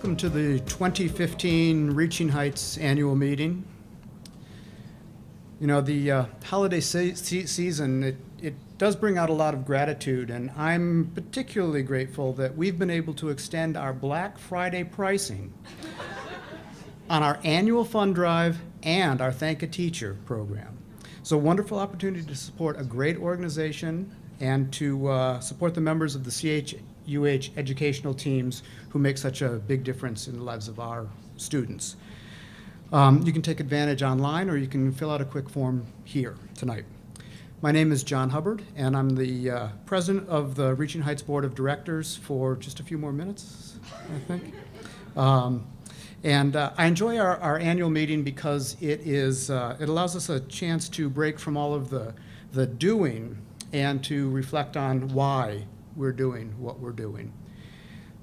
Welcome to the 2015 Reaching Heights annual meeting. You know, the holiday season, it does bring out a lot of gratitude, and I'm particularly grateful that we've been able to extend our Black Friday pricing on our annual fund drive and our Thank a Teacher program. So, wonderful opportunity to support a great organization and to support the members of the CHUH educational teams who make such a big difference in the lives of our students. You can take advantage online, or you can fill out a quick form here tonight. My name is John Hubbard, and I'm the president of the Reaching Heights Board of Directors for just a few more minutes, I think. I enjoy our annual meeting because it allows us a chance to break from all of the doing and to reflect on why we're doing what we're doing.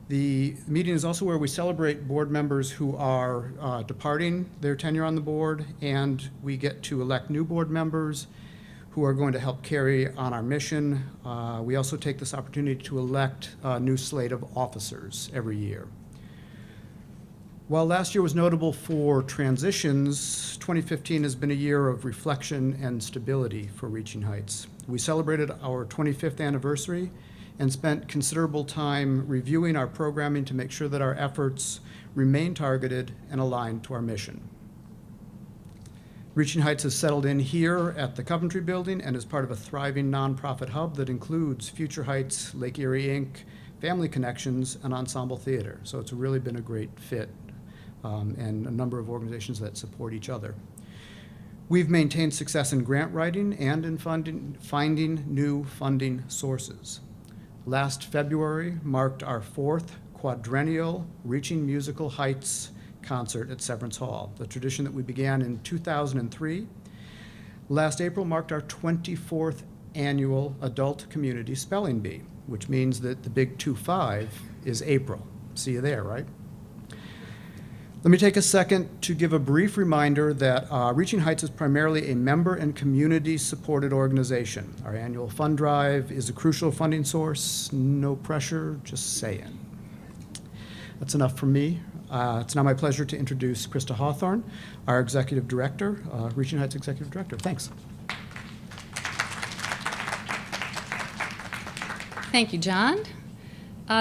The meeting is also where we celebrate board members who are departing their tenure on the board, and we get to elect new board members who are going to help carry on our mission. We also take this opportunity to elect a new slate of officers every year. While last year was notable for transitions, 2015 has been a year of reflection and stability for Reaching Heights. We celebrated our 25th anniversary and spent considerable time reviewing our programming to make sure that our efforts remain targeted and aligned to our mission. Reaching Heights has settled in here at the Coventry Building and is part of a thriving nonprofit hub that includes Future Heights, Lake Erie Inc., Family Connections, and Ensemble Theater. So it's really been a great fit, and a number of organizations that support each other. We've maintained success in grant writing and in finding new funding sources. Last February marked our fourth quadrennial Reaching Musical Heights concert at Severance Hall, the tradition that we began in 2003. Last April marked our 24th annual Adult Community Spelling Bee, which means that the big 2-5 is April. See you there, right? Let me take a second to give a brief reminder that Reaching Heights is primarily a member and community-supported organization. Our annual fund drive is a crucial funding source. No pressure, just saying. That's enough from me. It's now my pleasure to introduce Krista Hawthorne, our Executive Director, Reaching Heights Executive Director. Thanks. Thank you, John.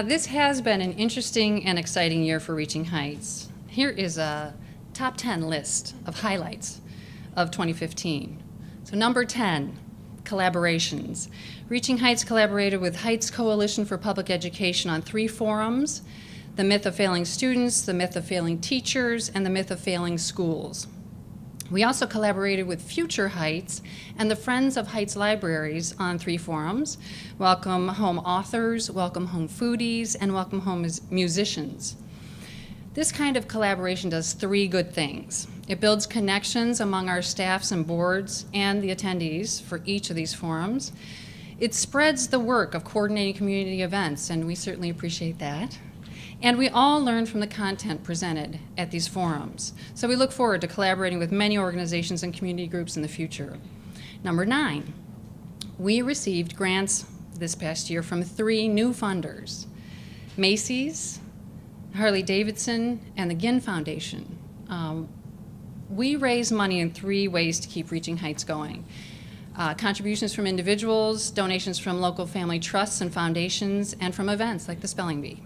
This has been an interesting and exciting year for Reaching Heights. Here is a top 10 list of highlights of 2015. So number 10, collaborations. Reaching Heights collaborated with Heights Coalition for Public Education on 3 forums: the myth of failing students, the myth of failing teachers, and the myth of failing schools. We also collaborated with Future Heights and the Friends of Heights Libraries on 3 forums: Welcome Home Authors, Welcome Home Foodies, and Welcome Home Musicians. This kind of collaboration does 3 good things. It builds connections among our staffs and boards and the attendees for each of these forums. It spreads the work of coordinating community events, and we certainly appreciate that. And we all learn from the content presented at these forums. So we look forward to collaborating with many organizations and community groups in the future. Number 9, we received grants this past year from 3 new funders: Macy's, Harley-Davidson, and the Ginn Foundation. We raise money in 3 ways to keep Reaching Heights going: contributions from individuals, donations from local family trusts and foundations, and from events like the Spelling Bee.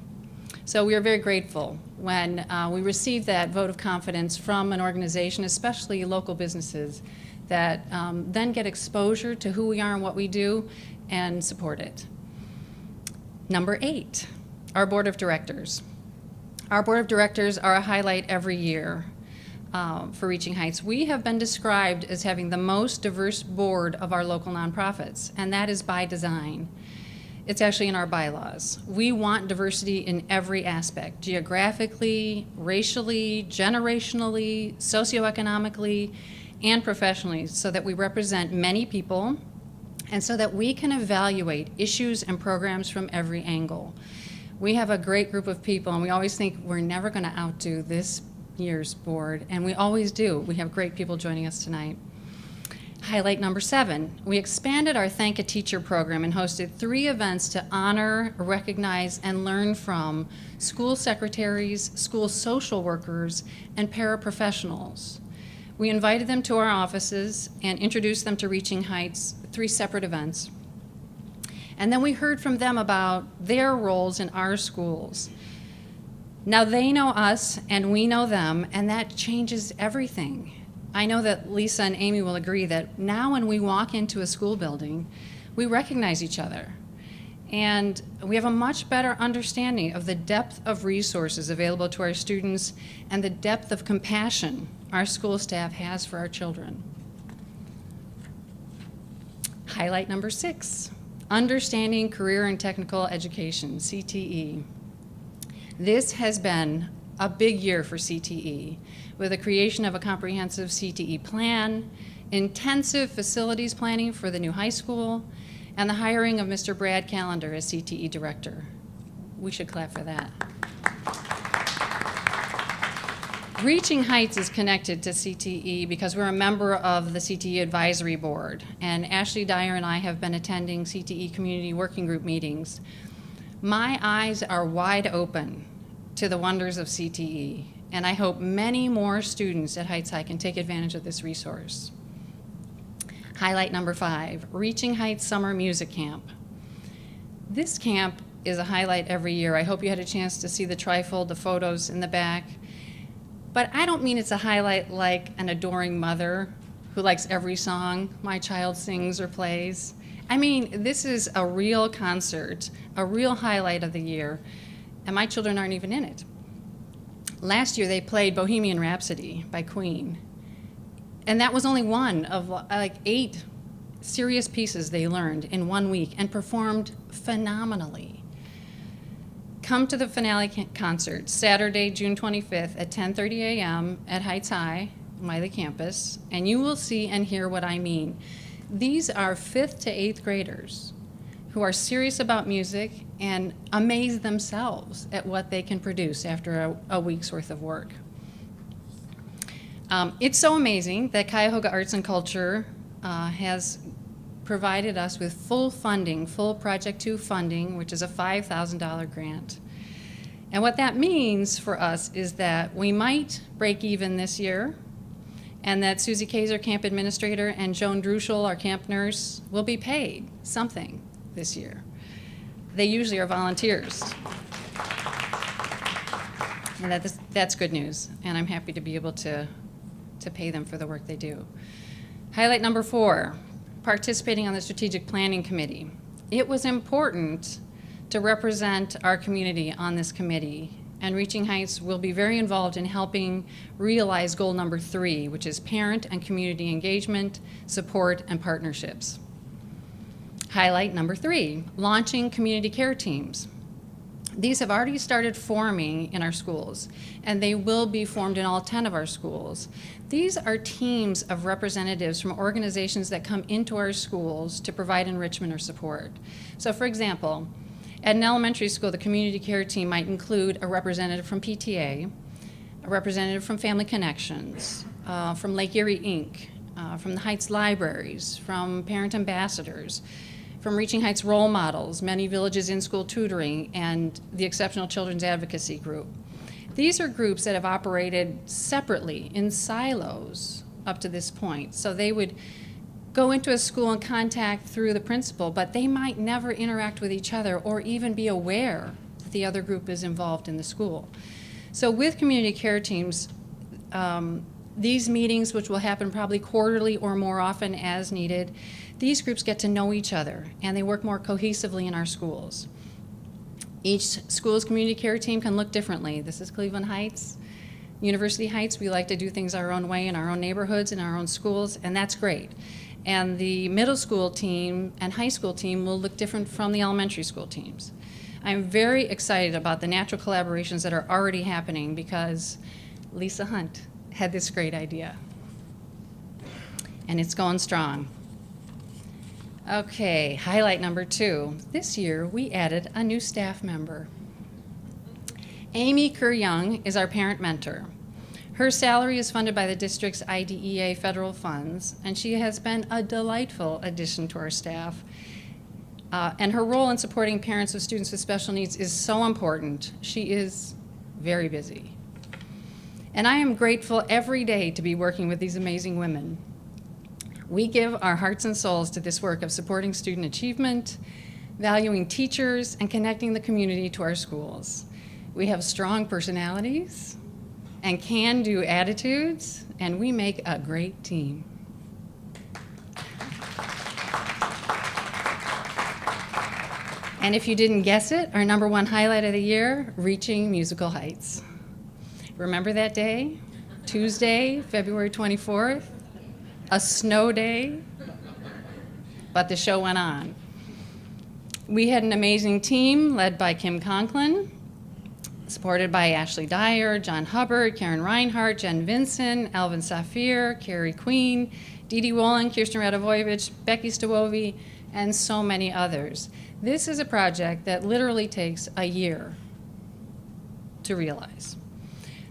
So we are very grateful when we receive that vote of confidence from an organization, especially local businesses, that then get exposure to who we are and what we do and support it. Number 8, our board of directors. Our board of directors are a highlight every year for Reaching Heights. We have been described as having the most diverse board of our local nonprofits, and that is by design. It's actually in our bylaws. We want diversity in every aspect: geographically, racially, generationally, socioeconomically, and professionally, so that we represent many people and so that we can evaluate issues and programs from every angle. We have a great group of people, and we always think we're never going to outdo this year's board, and we always do. We have great people joining us tonight. Highlight number 7, we expanded our Thank a Teacher program and hosted 3 events to honor, recognize, and learn from school secretaries, school social workers, and paraprofessionals. We invited them to our offices and introduced them to Reaching Heights, 3 separate events. And then we heard from them about their roles in our schools. Now they know us and we know them, and that changes everything. I know that Lisa and Amy will agree that now when we walk into a school building, we recognize each other. And we have a much better understanding of the depth of resources available to our students and the depth of compassion our school staff has for our children. Highlight number 6, Understanding Career and Technical Education, CTE. This has been a big year for CTE, with the creation of a comprehensive CTE plan, intensive facilities planning for the new high school, and the hiring of Mr. Brad Callender as CTE director. We should clap for that. Reaching Heights is connected to CTE because we're a member of the CTE Advisory Board, and Ashley Dyer and I have been attending CTE Community Working Group meetings. My eyes are wide open to the wonders of CTE, and I hope many more students at Heights High can take advantage of this resource. Highlight number 5, Reaching Heights Summer Music Camp. This camp is a highlight every year. I hope you had a chance to see the trifold, the photos in the back. But I don't mean it's a highlight like an adoring mother who likes every song my child sings or plays. I mean, this is a real concert, a real highlight of the year, and my children aren't even in it. Last year they played Bohemian Rhapsody by Queen, and that was only one of like 8 serious pieces they learned in 1 week and performed phenomenally. Come to the finale concert Saturday, June 25th at 10:30 a.m. at Heights High, Miley campus, and you will see and hear what I mean. These are 5th to 8th graders who are serious about music and amaze themselves at what they can produce after a week's worth of work. It's so amazing that Cuyahoga Arts and Culture has provided us with full funding, full Project 2 funding, which is a $5,000 grant. And what that means for us is that we might break even this year, and that Susie Kaiser, camp administrator, and Joan Druschel, our camp nurse, will be paid something this year. They usually are volunteers. And that's good news, and I'm happy to be able to pay them for the work they do. Highlight number 4, participating on the Strategic Planning Committee. It was important to represent our community on this committee, and Reaching Heights will be very involved in helping realize goal number 3, which is parent and community engagement, support, and partnerships. Highlight number 3, launching community care teams. These have already started forming in our schools, and they will be formed in all 10 of our schools. These are teams of representatives from organizations that come into our schools to provide enrichment or support. So for example, at an elementary school, the community care team might include a representative from PTA, a representative from Family Connections, from Lake Erie Inc., from the Heights Libraries, from parent ambassadors, from Reaching Heights Role Models, Many Villages in-School Tutoring, and the Exceptional Children's Advocacy Group. These are groups that have operated separately in silos up to this point. So they would go into a school and contact through the principal, but they might never interact with each other or even be aware that the other group is involved in the school. So with community care teams, these meetings, which will happen probably quarterly or more often as needed, these groups get to know each other and they work more cohesively in our schools. Each school's community care team can look differently. This is Cleveland Heights. University Heights, we like to do things our own way in our own neighborhoods, in our own schools, and that's great. And the middle school team and high school team will look different from the elementary school teams. I'm very excited about the natural collaborations that are already happening because Lisa Hunt had this great idea. And it's going strong. Okay, highlight number 2. This year we added a new staff member. Amy Kerr-Young is our parent mentor. Her salary is funded by the district's IDEA federal funds, and she has been a delightful addition to our staff. And her role in supporting parents of students with special needs is so important. She is very busy. And I am grateful every day to be working with these amazing women. We give our hearts and souls to this work of supporting student achievement, valuing teachers, and connecting the community to our schools. We have strong personalities and can-do attitudes, and we make a great team. And if you didn't guess it, our #1 highlight of the year, reaching musical heights. Remember that day? Tuesday, February 24th? A snow day? But the show went on. We had an amazing team led by Kim Conklin, supported by Ashley Dyer, John Hubbard, Karen Reinhardt, Jen Vinson, Alvin Safir, Carrie Queen, Dee Dee Wolin, Kirsten Radovojevich, Becky Stawovi, and so many others. This is a project that literally takes a year to realize.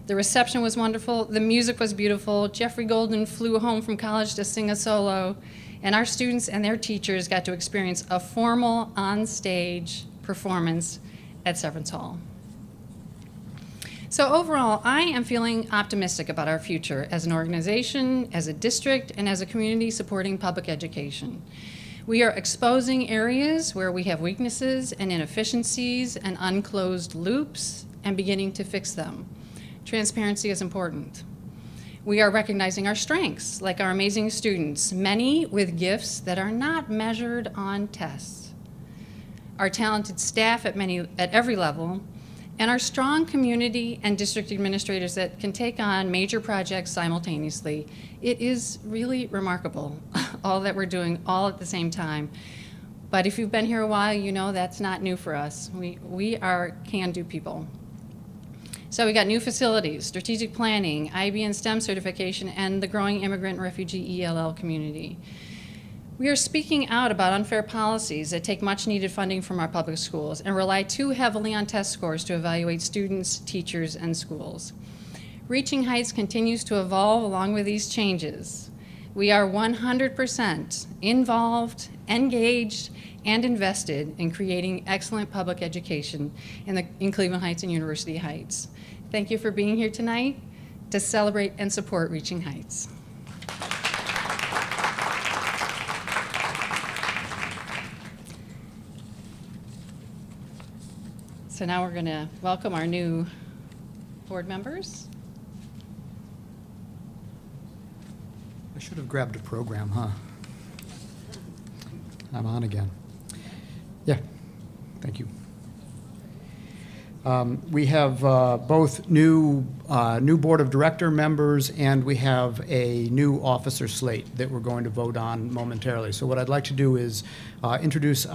The reception was wonderful, the music was beautiful, Jeffrey Golden flew home from college to sing a solo, and our students and their teachers got to experience a formal on-stage performance at Severance Hall. So overall, I am feeling optimistic about our future as an organization, as a district, and as a community supporting public education. We are exposing areas where we have weaknesses and inefficiencies and unclosed loops and beginning to fix them. Transparency is important. We are recognizing our strengths, like our amazing students, many with gifts that are not measured on tests. Our talented staff at every level, and our strong community and district administrators that can take on major projects simultaneously. It is really remarkable, all that we're doing all at the same time. But if you've been here a while, you know that's not new for us. We are can-do people. So we got new facilities, strategic planning, IB and STEM certification, and the growing immigrant and refugee ELL community. We are speaking out about unfair policies that take much needed funding from our public schools and rely too heavily on test scores to evaluate students, teachers, and schools. Reaching Heights continues to evolve along with these changes. We are 100% involved, engaged, and invested in creating excellent public education in Cleveland Heights and University Heights. Thank you for being here tonight to celebrate and support Reaching Heights. So now we're going to welcome our new board members. I should have grabbed a program, huh? I'm on again. Yeah, thank you. We have both new board of director members, and we have a new officer slate that we're going to vote on momentarily. So what I'd like to do is introduce,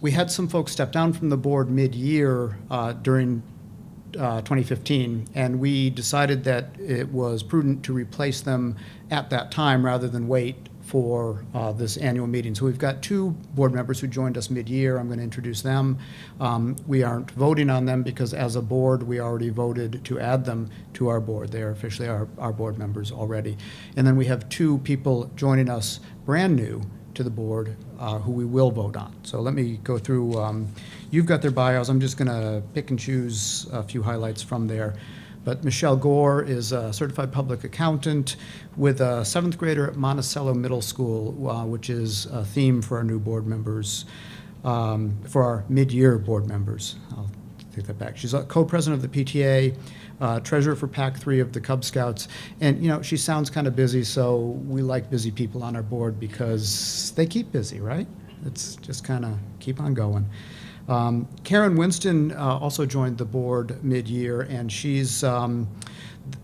we had some folks step down from the board mid-year during 2015, and we decided that it was prudent to replace them at that time rather than wait for this annual meeting. So we've got two board members who joined us mid-year. I'm going to introduce them. We aren't voting on them because as a board, we already voted to add them to our board. They are officially our board members already. And then we have two people joining us brand new to the board who we will vote on. So let me go through, you've got their bios. I'm just going to pick and choose a few highlights from there. But Michelle Gore is a certified public accountant with a 7th grader at Monticello Middle School, which is a theme for our new board members, for our mid-year board members. I'll take that back. She's a co-president of the PTA, treasurer for PAC 3 of the Cub Scouts. And, you know, she sounds kind of busy, so we like busy people on our board because they keep busy, right? It's just kind of keep on going. Karen Winston also joined the board mid-year, and she's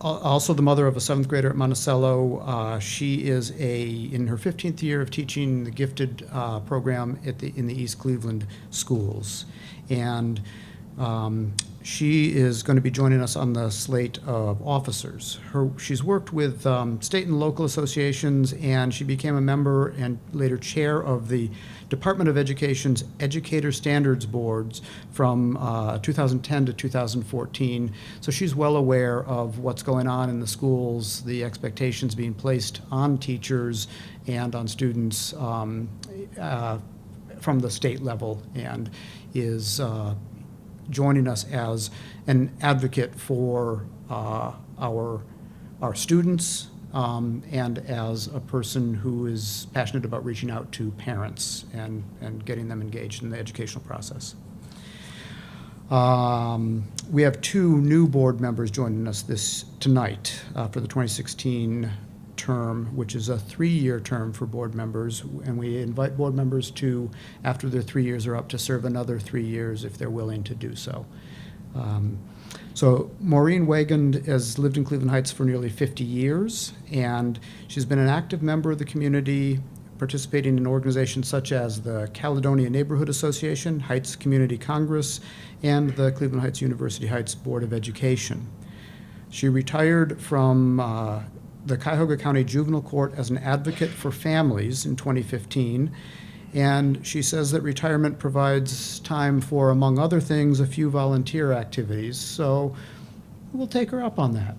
also the mother of a 7th grader at Monticello. She is in her 15th year of teaching the gifted program in the East Cleveland schools. And she is going to be joining us on the slate of officers. She's worked with state and local associations, and she became a member and later chair of the Department of Education's Educator Standards Boards from 2010 to 2014. So she's well aware of what's going on in the schools, the expectations being placed on teachers and on students from the state level, and is joining us as an advocate for our students, and as a person who is passionate about reaching out to parents and getting them engaged in the educational process. We have 2 new board members joining us tonight for the 2016 term, which is a 3-year term for board members, and we invite board members to, after their 3 years are up, to serve another 3 years if they're willing to do so. So Maureen Wagand has lived in Cleveland Heights for nearly 50 years, and she's been an active member of the community, participating in organizations such as the Caledonia Neighborhood Association, Heights Community Congress, and the Cleveland Heights University Heights Board of Education. She retired from the Cuyahoga County Juvenile Court as an advocate for families in 2015, and she says that retirement provides time for, among other things, a few volunteer activities, so we'll take her up on that.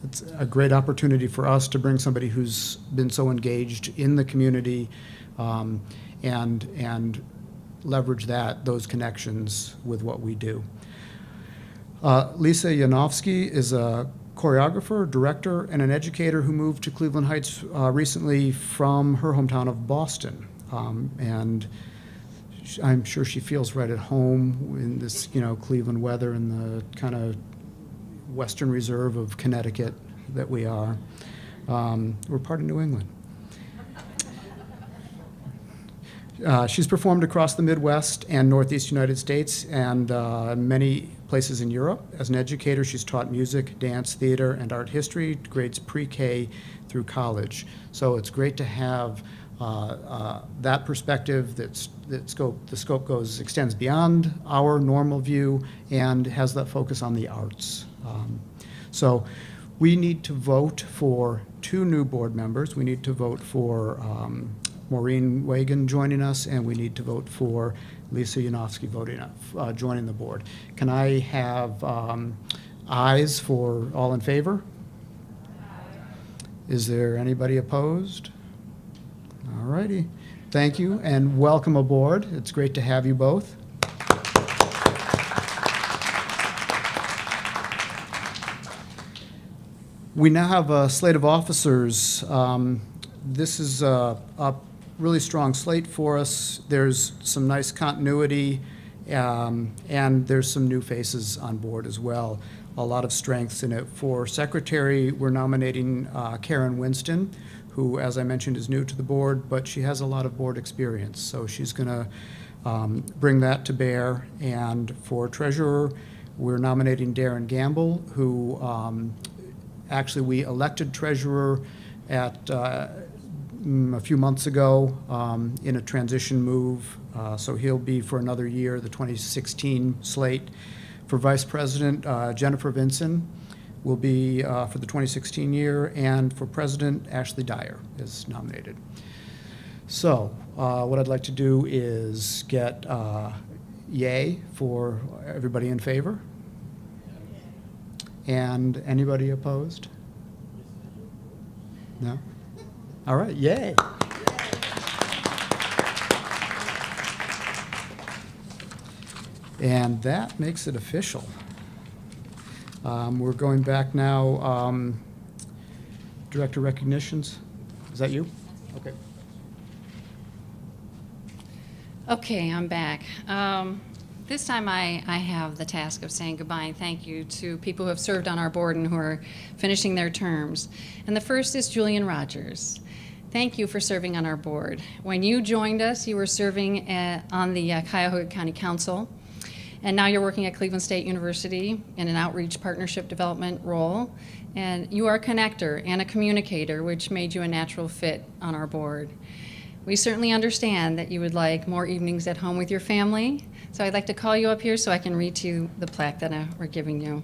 It's a great opportunity for us to bring somebody who's been so engaged in the community, and leverage those connections with what we do. Lisa Yanofsky is a choreographer, director, and an educator who moved to Cleveland Heights recently from her hometown of Boston. And I'm sure she feels right at home in this, Cleveland weather and the kind of western reserve of Connecticut that we are. We're part of New England. She's performed across the Midwest and Northeast United States and many places in Europe. As an educator, she's taught music, dance, theater, and art history, grades pre-K through college. So it's great to have that perspective. The scope extends beyond our normal view and has that focus on the arts. So we need to vote for 2 new board members. We need to vote for Maureen Wagand joining us, and we need to vote for Lisa Yanofsky joining the board. Can I have ayes for all in favor? Is there anybody opposed? All righty. Thank you, and welcome aboard. It's great to have you both. We now have a slate of officers. This is a really strong slate for us. There's some nice continuity, and there's some new faces on board as well. A lot of strengths in it. For secretary, we're nominating Karen Winston, who, as I mentioned, is new to the board, but she has a lot of board experience, so she's going to bring that to bear. And for treasurer, we're nominating Darren Gamble, who actually we elected treasurer at a few months ago in a transition move, so he'll be for another year, the 2016 slate. For vice president, Jennifer Vinson will be for the 2016 year, and for president, Ashley Dyer is nominated. So what I'd like to do is get yay for everybody in favor. And anybody opposed? No? All right, yay. And that makes it official. We're going back now. Director recognitions. Is that you? Okay. Okay, I'm back. This time I have the task of saying goodbye and thank you to people who have served on our board and who are finishing their terms. And the first is Julian Rogers. Thank you for serving on our board. When you joined us, you were serving on the Cuyahoga County Council, and now you're working at Cleveland State University in an outreach partnership development role. And you are a connector and a communicator, which made you a natural fit on our board. We certainly understand that you would like more evenings at home with your family, So I'd like to call you up here so I can read to you the plaque that we're giving you.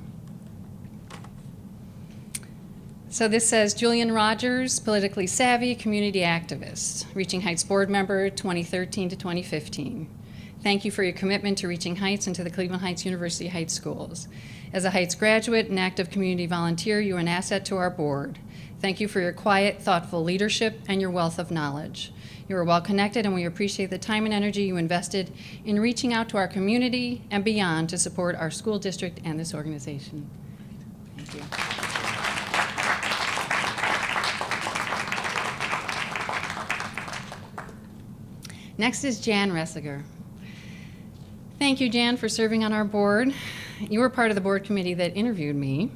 So this says, Julian Rogers, politically savvy community activist, Reaching Heights board member 2013 to 2015. Thank you for your commitment to Reaching Heights and to the Cleveland Heights University Heights Schools. As a Heights graduate and active community volunteer, you are an asset to our board. Thank you for your quiet, thoughtful leadership and your wealth of knowledge. You are well connected, and we appreciate the time and energy you invested in reaching out to our community and beyond to support our school district and this organization. Thank you. Next is Jan Ressiger. Thank you, Jan, for serving on our board. You were part of the board committee that interviewed me,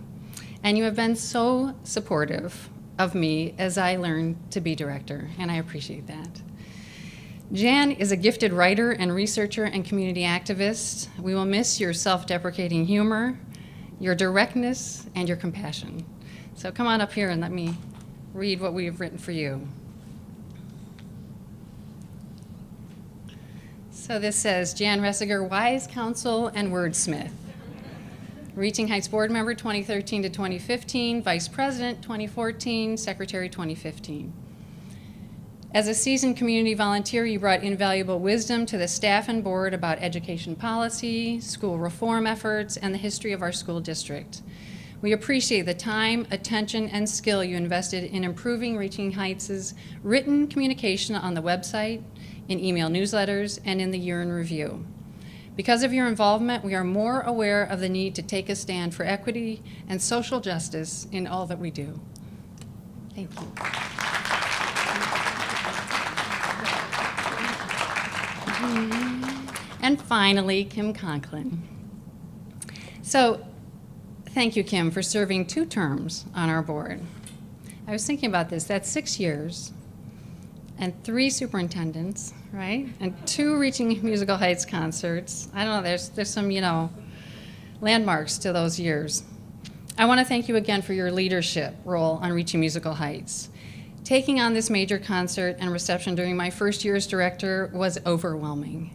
and you have been so supportive of me as I learned to be director, and I appreciate that. Jan is a gifted writer and researcher and community activist. We will miss your self-deprecating humor, your directness, and your compassion. So come on up here and let me read what we have written for you. So this says, Jan Ressiger, wise counsel and wordsmith. Reaching Heights board member 2013 to 2015, vice president 2014, secretary 2015. As a seasoned community volunteer, you brought invaluable wisdom to the staff and board about education policy, school reform efforts, and the history of our school district. We appreciate the time, attention, and skill you invested in improving Reaching Heights' written communication on the website, in email newsletters, and in the year in review. Because of your involvement, we are more aware of the need to take a stand for equity and social justice in all that we do. Thank you. And finally, Kim Conklin. So, thank you, Kim, for serving 2 terms on our board. I was thinking about this. That's 6 years and 3 superintendents, right? And 2 Reaching Musical Heights concerts. I don't know, there's some, landmarks to those years. I want to thank you again for your leadership role on Reaching Musical Heights. Taking on this major concert and reception during my first year as director was overwhelming.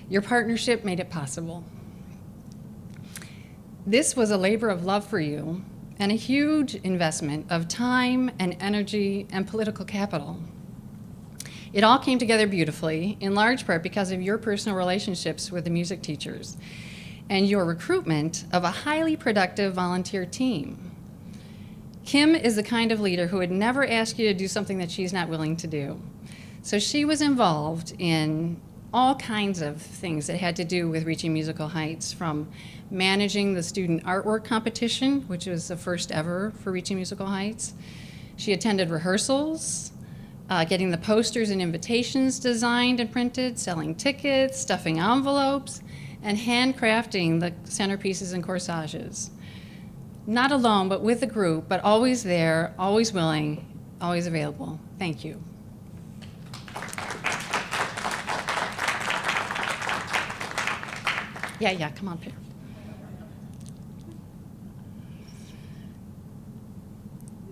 Your partnership made it possible. This was a labor of love for you and a huge investment of time and energy and political capital. It all came together beautifully, in large part because of your personal relationships with the music teachers and your recruitment of a highly productive volunteer team. Kim is the kind of leader who would never ask you to do something that she's not willing to do. So she was involved in all kinds of things that had to do with Reaching Musical Heights, from managing the student artwork competition, which was the first ever for Reaching Musical Heights. She attended rehearsals, getting the posters and invitations designed and printed, selling tickets, stuffing envelopes, and handcrafting the centerpieces and corsages. Not alone, but with a group, but always there, always willing, always available. Thank you. Yeah, come on, Peter.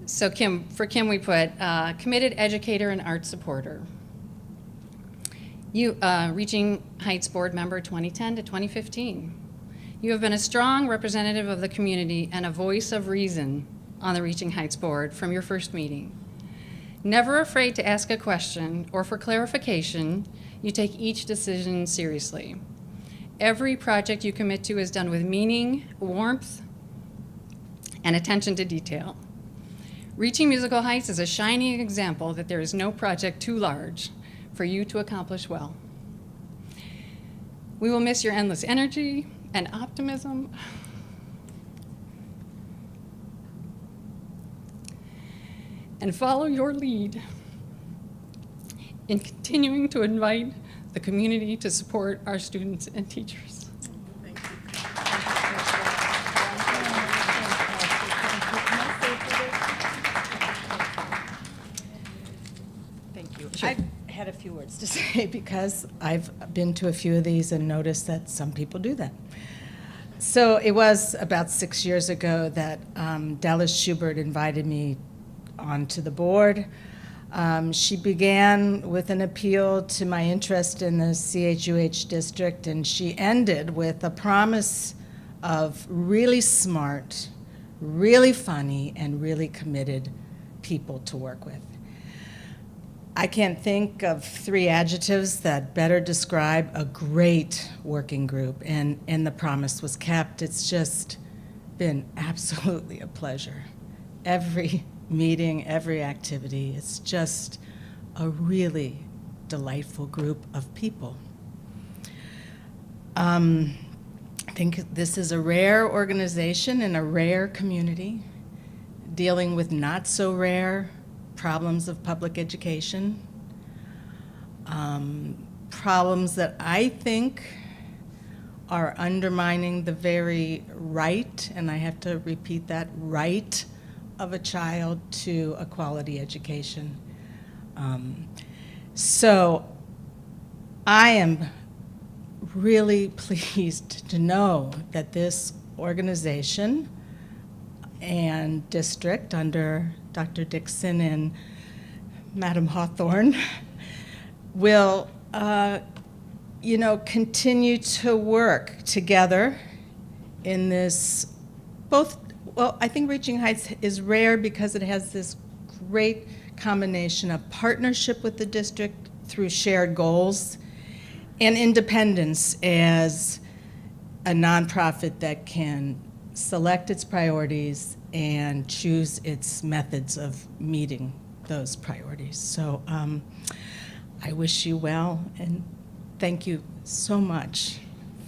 So for Kim, we put committed educator and art supporter. You, Reaching Heights board member 2010 to 2015. You have been a strong representative of the community and a voice of reason on the Reaching Heights board from your first meeting. Never afraid to ask a question or for clarification, you take each decision seriously. Every project you commit to is done with meaning, warmth, and attention to detail. Reaching Musical Heights is a shining example that there is no project too large for you to accomplish well. We will miss your endless energy and optimism. And follow your lead in continuing to invite the community to support our students and teachers. Thank you. Thank you. Sure. I had a few words to say because I've been to a few of these and noticed that some people do that. So it was about 6 years ago that Dallas Schubert invited me onto the board. She began with an appeal to my interest in the CHUH district, and she ended with a promise of really smart, really funny, and really committed people to work with. I can't think of 3 adjectives that better describe a great working group, and the promise was kept. It's just been absolutely a pleasure. Every meeting, every activity, it's just a really delightful group of people. I think this is a rare organization in a rare community, dealing with not so rare problems of public education, problems that I think are undermining the very right, and I have to repeat that, right of a child to a quality education. So I am really pleased to know that this organization and district under Dr. Dixon and Madam Hawthorne will continue to work together in this I think Reaching Heights is rare because it has this great combination of partnership with the district through shared goals and independence as a nonprofit that can select its priorities and choose its methods of meeting those priorities. So I wish you well, and thank you so much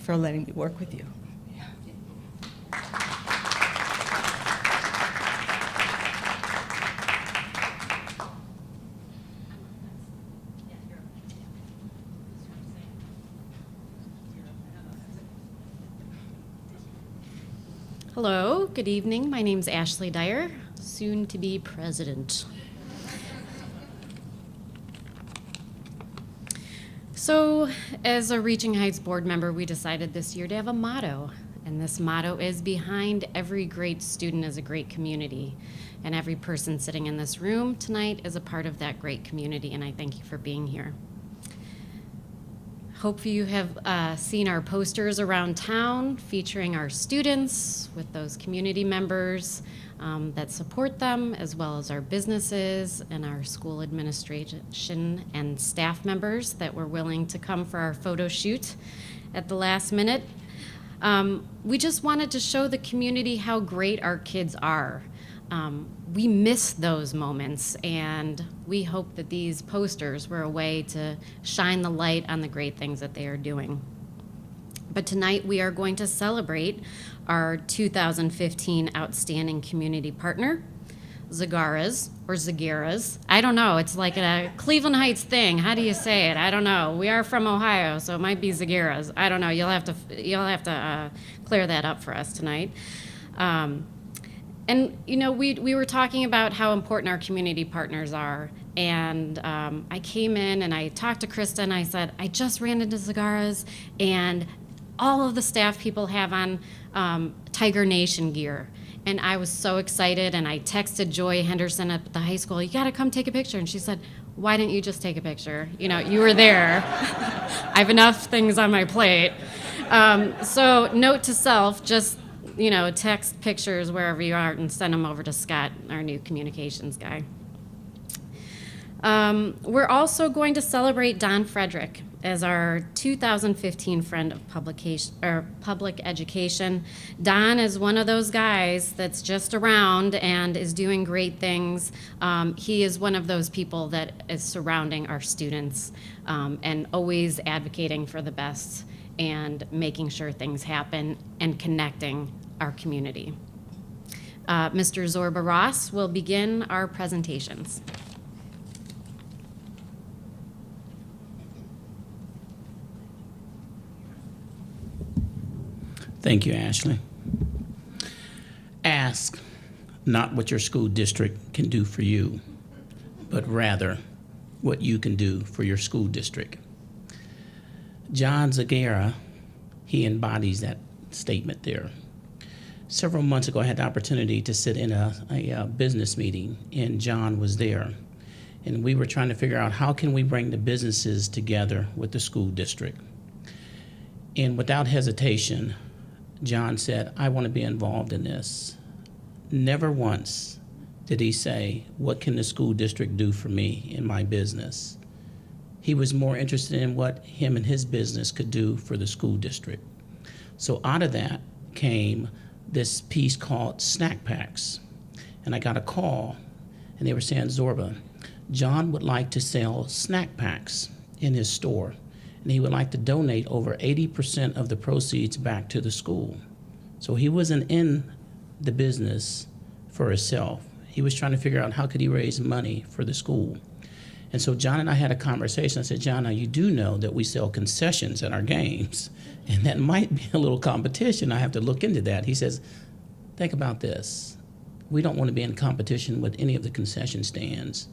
for letting me work with you. Hello, good evening. My name's Ashley Dyer, soon to be president. So, as a Reaching Heights board member, we decided this year to have a motto. And this motto is, behind every great student is a great community. And every person sitting in this room tonight is a part of that great community, and I thank you for being here. Hope you have seen our posters around town featuring our students with those community members that support them, as well as our businesses and our school administration and staff members that were willing to come for our photo shoot at the last minute. We just wanted to show the community how great our kids are. We miss those moments, and we hope that these posters were a way to shine the light on the great things that they are doing. But tonight we are going to celebrate our 2015 Outstanding Community Partner, Zagaras, or Zagaras. I don't know, it's like a Cleveland Heights thing. How do you say it? I don't know. We are from Ohio, so it might be Zagaras. I don't know, you'll have to clear that up for us tonight. And we were talking about how important our community partners are, and I came in and I talked to Krista and I said, I just ran into Zagaras, and all of the staff people have on Tiger Nation gear. And I was so excited, and I texted Joy Henderson at the high school, you gotta come take a picture. And she said, why didn't you just take a picture? You were there. I have enough things on my plate. So note to self, just text pictures wherever you are and send them over to Scott, our new communications guy. We're also going to celebrate Don Frederick as our 2015 Friend of Public Education. Don is one of those guys that's just around and is doing great things. He is one of those people that is surrounding our students and always advocating for the best and making sure things happen and connecting our community. Mr. Zorba Ross will begin our presentations. Thank you, Ashley. Ask not what your school district can do for you, but rather what you can do for your school district. John Zagara, he embodies that statement there. Several months ago, I had the opportunity to sit in a business meeting, and John was there. And we were trying to figure out how can we bring the businesses together with the school district. And without hesitation, John said, I want to be involved in this. Never once did he say, what can the school district do for me in my business? He was more interested in what him and his business could do for the school district. So out of that came this piece called Snack Packs. And I got a call, and they were saying, Zorba, John would like to sell snack packs in his store, and he would like to donate over 80% of the proceeds back to the school. So he wasn't in the business for himself. He was trying to figure out how could he raise money for the school. And so John and I had a conversation. I said, John, now you do know that we sell concessions at our games, and that might be a little competition. I have to look into that. He says, think about this. We don't want to be in competition with any of the concession stands.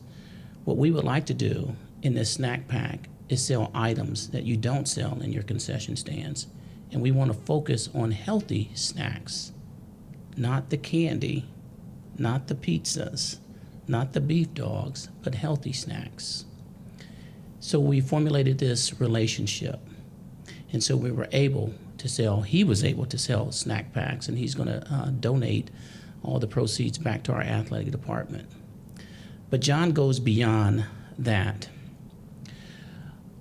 What we would like to do in this snack pack is sell items that you don't sell in your concession stands. And we want to focus on healthy snacks, not the candy, not the pizzas, not the beef dogs, but healthy snacks. So we formulated this relationship. And so we were able to sell, he was able to sell snack packs, and he's going to donate all the proceeds back to our athletic department. But John goes beyond that.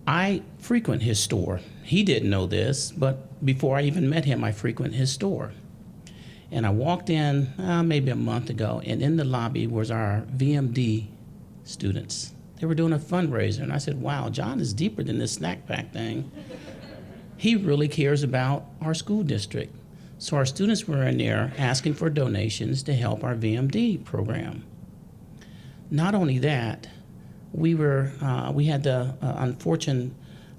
I frequent his store. He didn't know this, but before I even met him, I frequent his store. And I walked in maybe a month ago, and in the lobby was our VMD students. They were doing a fundraiser, and I said, wow, John is deeper than this snack pack thing. He really cares about our school district. So our students were in there asking for donations to help our VMD program. Not only that, we had the unfortunate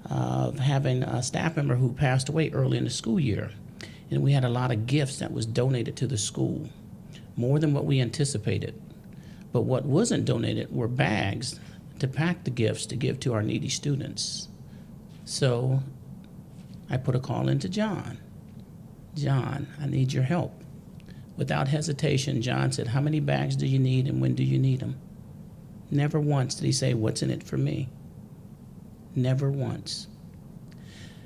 of having a staff member who passed away early in the school year. And we had a lot of gifts that was donated to the school, more than what we anticipated. But what wasn't donated were bags to pack the gifts to give to our needy students. So I put a call into John. John, I need your help. Without hesitation, John said, how many bags do you need and when do you need them? Never once did he say, what's in it for me? Never once.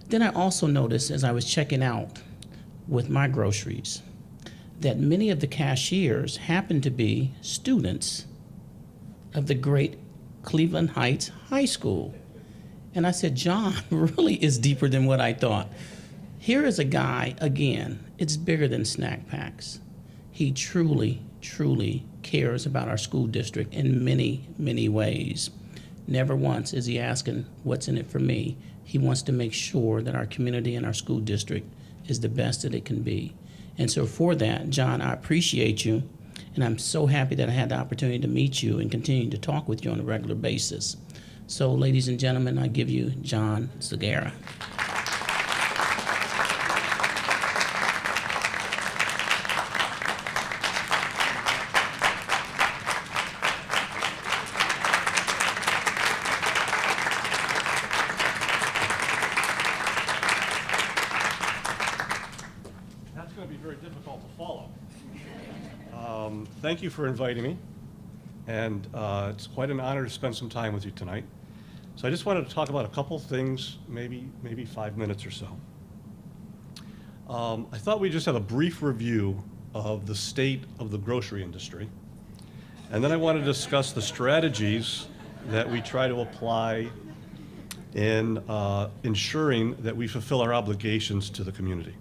Then I also noticed as I was checking out with my groceries that many of the cashiers happened to be students of the great Cleveland Heights High School. And I said, John really is deeper than what I thought. Here is a guy, again, it's bigger than snack packs. He truly, truly cares about our school district in many, many ways. Never once is he asking, what's in it for me? He wants to make sure that our community and our school district is the best that it can be. And so for that, John, I appreciate you, and I'm so happy that I had the opportunity to meet you and continue to talk with you on a regular basis. So, ladies and gentlemen, I give you John Zagara. That's going to be very difficult to follow. Thank you for inviting me, and it's quite an honor to spend some time with you tonight. So I just wanted to talk about a couple things, maybe 5 minutes or so. I thought we'd just have a brief review of the state of the grocery industry, and then I want to discuss the strategies that we try to apply in ensuring that we fulfill our obligations to the community.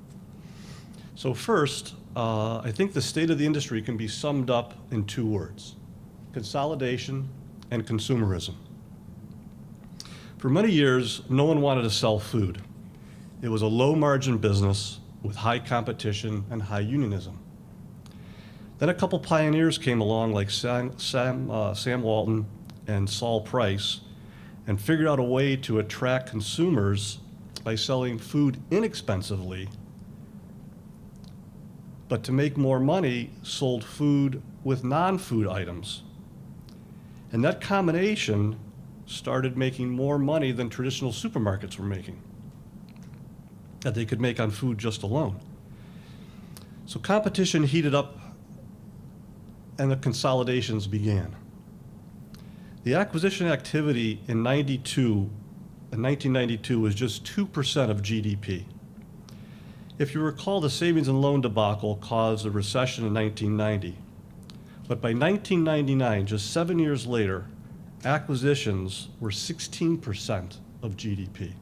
So first, I think the state of the industry can be summed up in 2 words: consolidation and consumerism. For many years, no one wanted to sell food. It was a low-margin business with high competition and high unionism. Then a couple pioneers came along like Sam Walton and Saul Price and figured out a way to attract consumers by selling food inexpensively, but to make more money, sold food with non-food items. And that combination started making more money than traditional supermarkets were making, that they could make on food just alone. So competition heated up and the consolidations began. The acquisition activity in 1992 was just 2% of GDP. If you recall, the savings and loan debacle caused a recession in 1990. But by 1999, just 7 years later, acquisitions were 16% of GDP.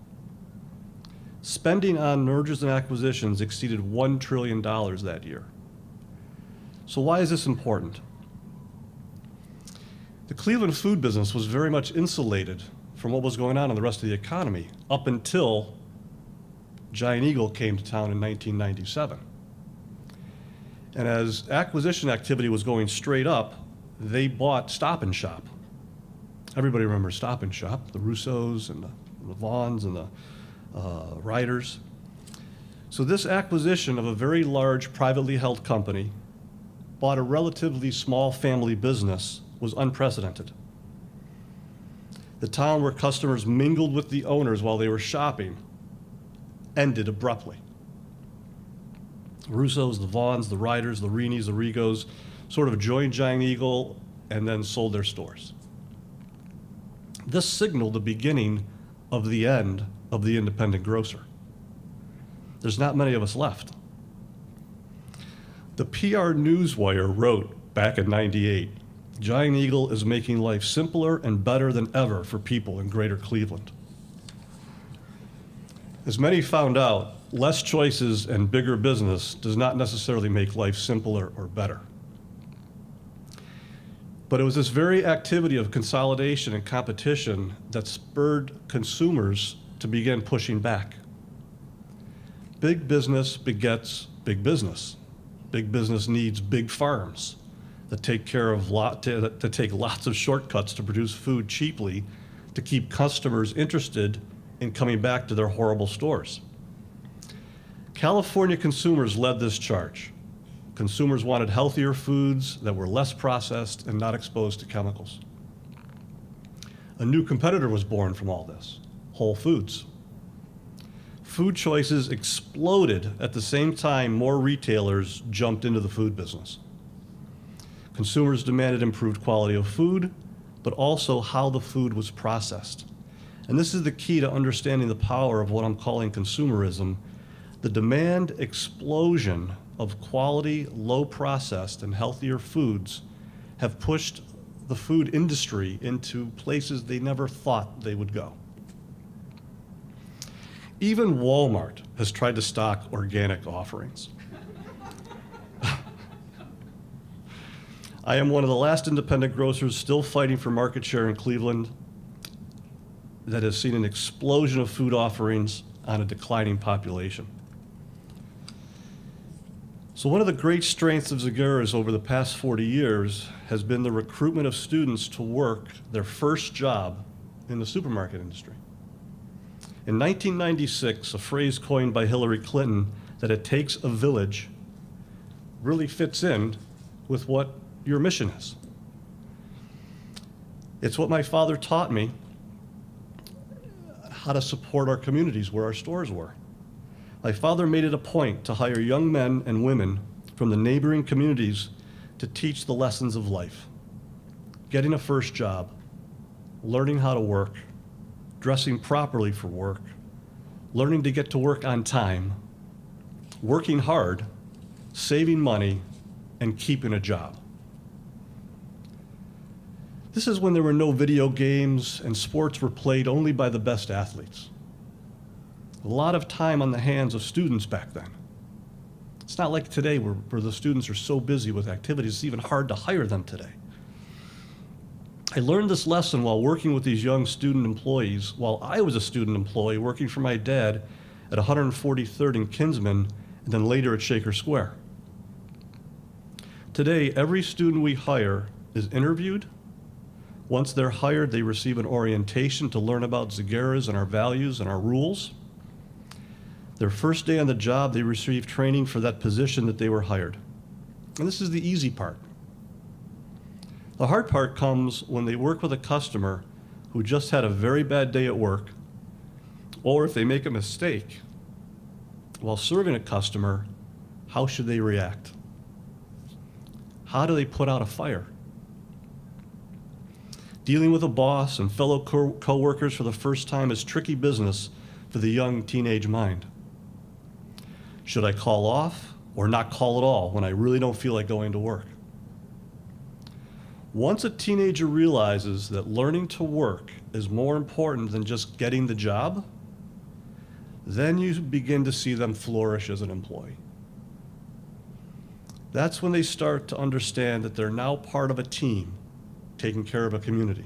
Spending on mergers and acquisitions exceeded $1 trillion that year. So why is this important? The Cleveland food business was very much insulated from what was going on in the rest of the economy up until Giant Eagle came to town in 1997. And as acquisition activity was going straight up, they bought Stop and Shop. Everybody remembers Stop and Shop, the Russos and the Vaughns and the Riders. So this acquisition of a very large privately held company bought a relatively small family business was unprecedented. The town where customers mingled with the owners while they were shopping ended abruptly. The Russos, the Vaughns, the Riders, the Reenies, the Rigos sort of joined Giant Eagle and then sold their stores. This signaled the beginning of the end of the independent grocer. There's not many of us left. The PR Newswire wrote back in '98, Giant Eagle is making life simpler and better than ever for people in greater Cleveland. As many found out, less choices and bigger business does not necessarily make life simpler or better. But it was this very activity of consolidation and competition that spurred consumers to begin pushing back. Big business begets big business. Big business needs big farms that take lots of shortcuts to produce food cheaply to keep customers interested in coming back to their horrible stores. California consumers led this charge. Consumers wanted healthier foods that were less processed and not exposed to chemicals. A new competitor was born from all this, Whole Foods. Food choices exploded at the same time more retailers jumped into the food business. Consumers demanded improved quality of food, but also how the food was processed. And this is the key to understanding the power of what I'm calling consumerism. The demand explosion of quality, low processed, and healthier foods have pushed the food industry into places they never thought they would go. Even Walmart has tried to stock organic offerings. I am one of the last independent grocers still fighting for market share in Cleveland that has seen an explosion of food offerings on a declining population. So one of the great strengths of Zagara's over the past 40 years has been the recruitment of students to work their first job in the supermarket industry. In 1996, a phrase coined by Hillary Clinton that it takes a village really fits in with what your mission is. It's what my father taught me, how to support our communities where our stores were. My father made it a point to hire young men and women from the neighboring communities to teach the lessons of life. Getting a first job, learning how to work, dressing properly for work, learning to get to work on time, working hard, saving money, and keeping a job. This is when there were no video games and sports were played only by the best athletes. A lot of time on the hands of students back then. It's not like today where the students are so busy with activities, it's even hard to hire them today. I learned this lesson while working with these young student employees while I was a student employee working for my dad at 143rd and Kinsman, and then later at Shaker Square. Today, every student we hire is interviewed. Once they're hired, they receive an orientation to learn about Zagara's and our values and our rules. Their first day on the job, they receive training for that position that they were hired. And this is the easy part. The hard part comes when they work with a customer who just had a very bad day at work, or if they make a mistake while serving a customer, how should they react? How do they put out a fire? Dealing with a boss and fellow co-workers for the first time is tricky business for the young teenage mind. Should I call off or not call at all when I really don't feel like going to work? Once a teenager realizes that learning to work is more important than just getting the job, then you begin to see them flourish as an employee. That's when they start to understand that they're now part of a team taking care of a community.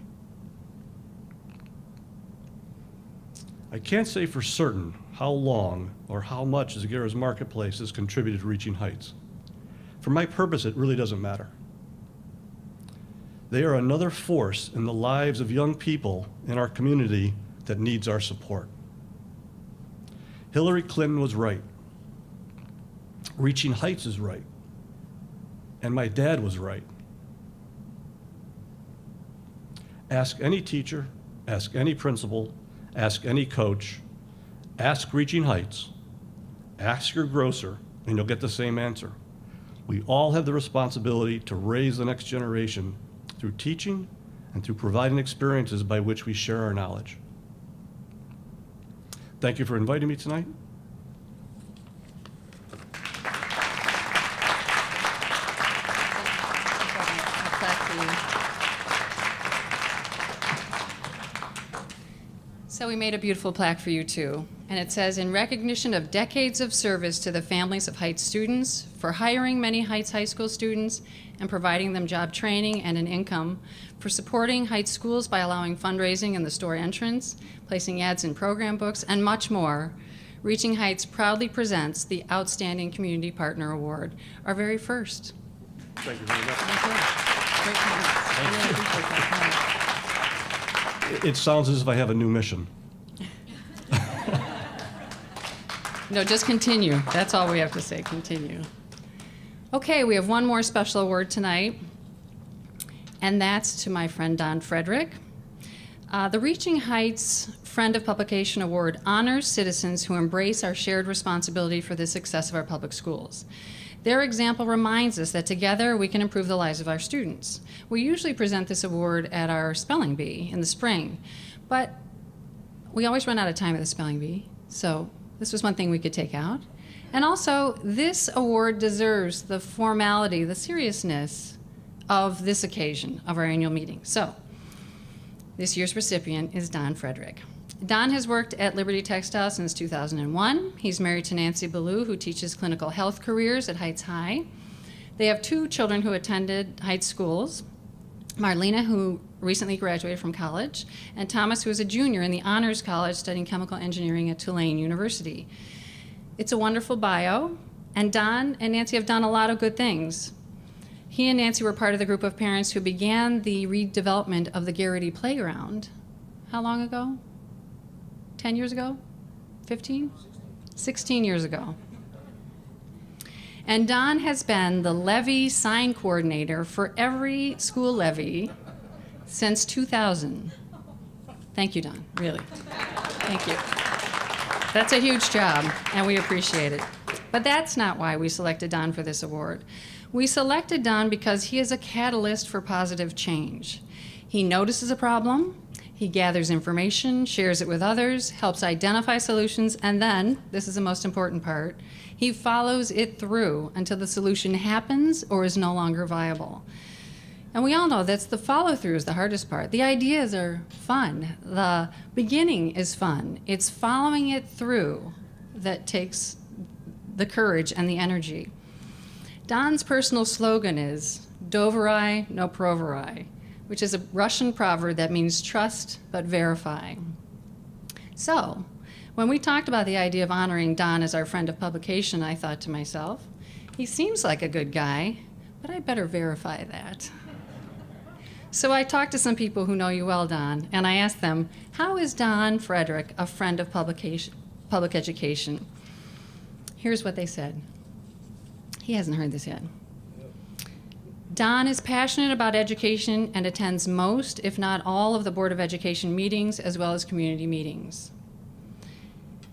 I can't say for certain how long or how much Zagara's Marketplace has contributed to Reaching Heights. For my purpose, it really doesn't matter. They are another force in the lives of young people in our community that needs our support. Hillary Clinton was right. Reaching Heights is right. And my dad was right. Ask any teacher, ask any principal, ask any coach, ask Reaching Heights, ask your grocer, and you'll get the same answer. We all have the responsibility to raise the next generation through teaching and through providing experiences by which we share our knowledge. Thank you for inviting me tonight. So we made a beautiful plaque for you too, and it says, "In recognition of decades of service to the families of Heights students, for hiring many Heights High School students and providing them job training and an income, for supporting Heights schools by allowing fundraising in the store entrance, placing ads in program books, and much more, Reaching Heights proudly presents the Outstanding Community Partner Award, our very first." Thank you very much. Thank you. Great comments. I really appreciate that. It sounds as if I have a new mission. No, just continue. That's all we have to say, continue. Okay, we have one more special award tonight, and that's to my friend Don Frederick. The Reaching Heights Friend of Publication Award honors citizens who embrace our shared responsibility for the success of our public schools. Their example reminds us that together we can improve the lives of our students. We usually present this award at our spelling bee in the spring, but we always run out of time at the spelling bee, so this was one thing we could take out. And also, this award deserves the formality, the seriousness of this occasion of our annual meeting. So, this year's recipient is Don Frederick. Don has worked at Liberty Textile since 2001. He's married to Nancy Ballou, who teaches clinical health careers at Heights High. They have two children who attended Heights schools, Marlena, who recently graduated from college, and Thomas, who is a junior in the Honors College studying chemical engineering at Tulane University. It's a wonderful bio, and Don and Nancy have done a lot of good things. He and Nancy were part of the group of parents who began the redevelopment of the Garrity Playground. How long ago? 10 years ago? 15? 16 years ago. And Don has been the levy sign coordinator for every school levy since 2000. Thank you, Don, really. Thank you. That's a huge job, and we appreciate it. But that's not why we selected Don for this award. We selected Don because he is a catalyst for positive change. He notices a problem, he gathers information, shares it with others, helps identify solutions, and then, this is the most important part, he follows it through until the solution happens or is no longer viable. And we all know that's the follow-through is the hardest part. The ideas are fun. The beginning is fun. It's following it through that takes the courage and the energy. Don's personal slogan is, "Doverai, no proverai," which is a Russian proverb that means trust but verify. So, when we talked about the idea of honoring Don as our friend of publication, I thought to myself, he seems like a good guy, but I better verify that. So I talked to some people who know you well, Don, and I asked them, how is Don Frederick a friend of public education? Here's what they said. He hasn't heard this yet. Don is passionate about education and attends most, if not all, of the Board of Education meetings as well as community meetings.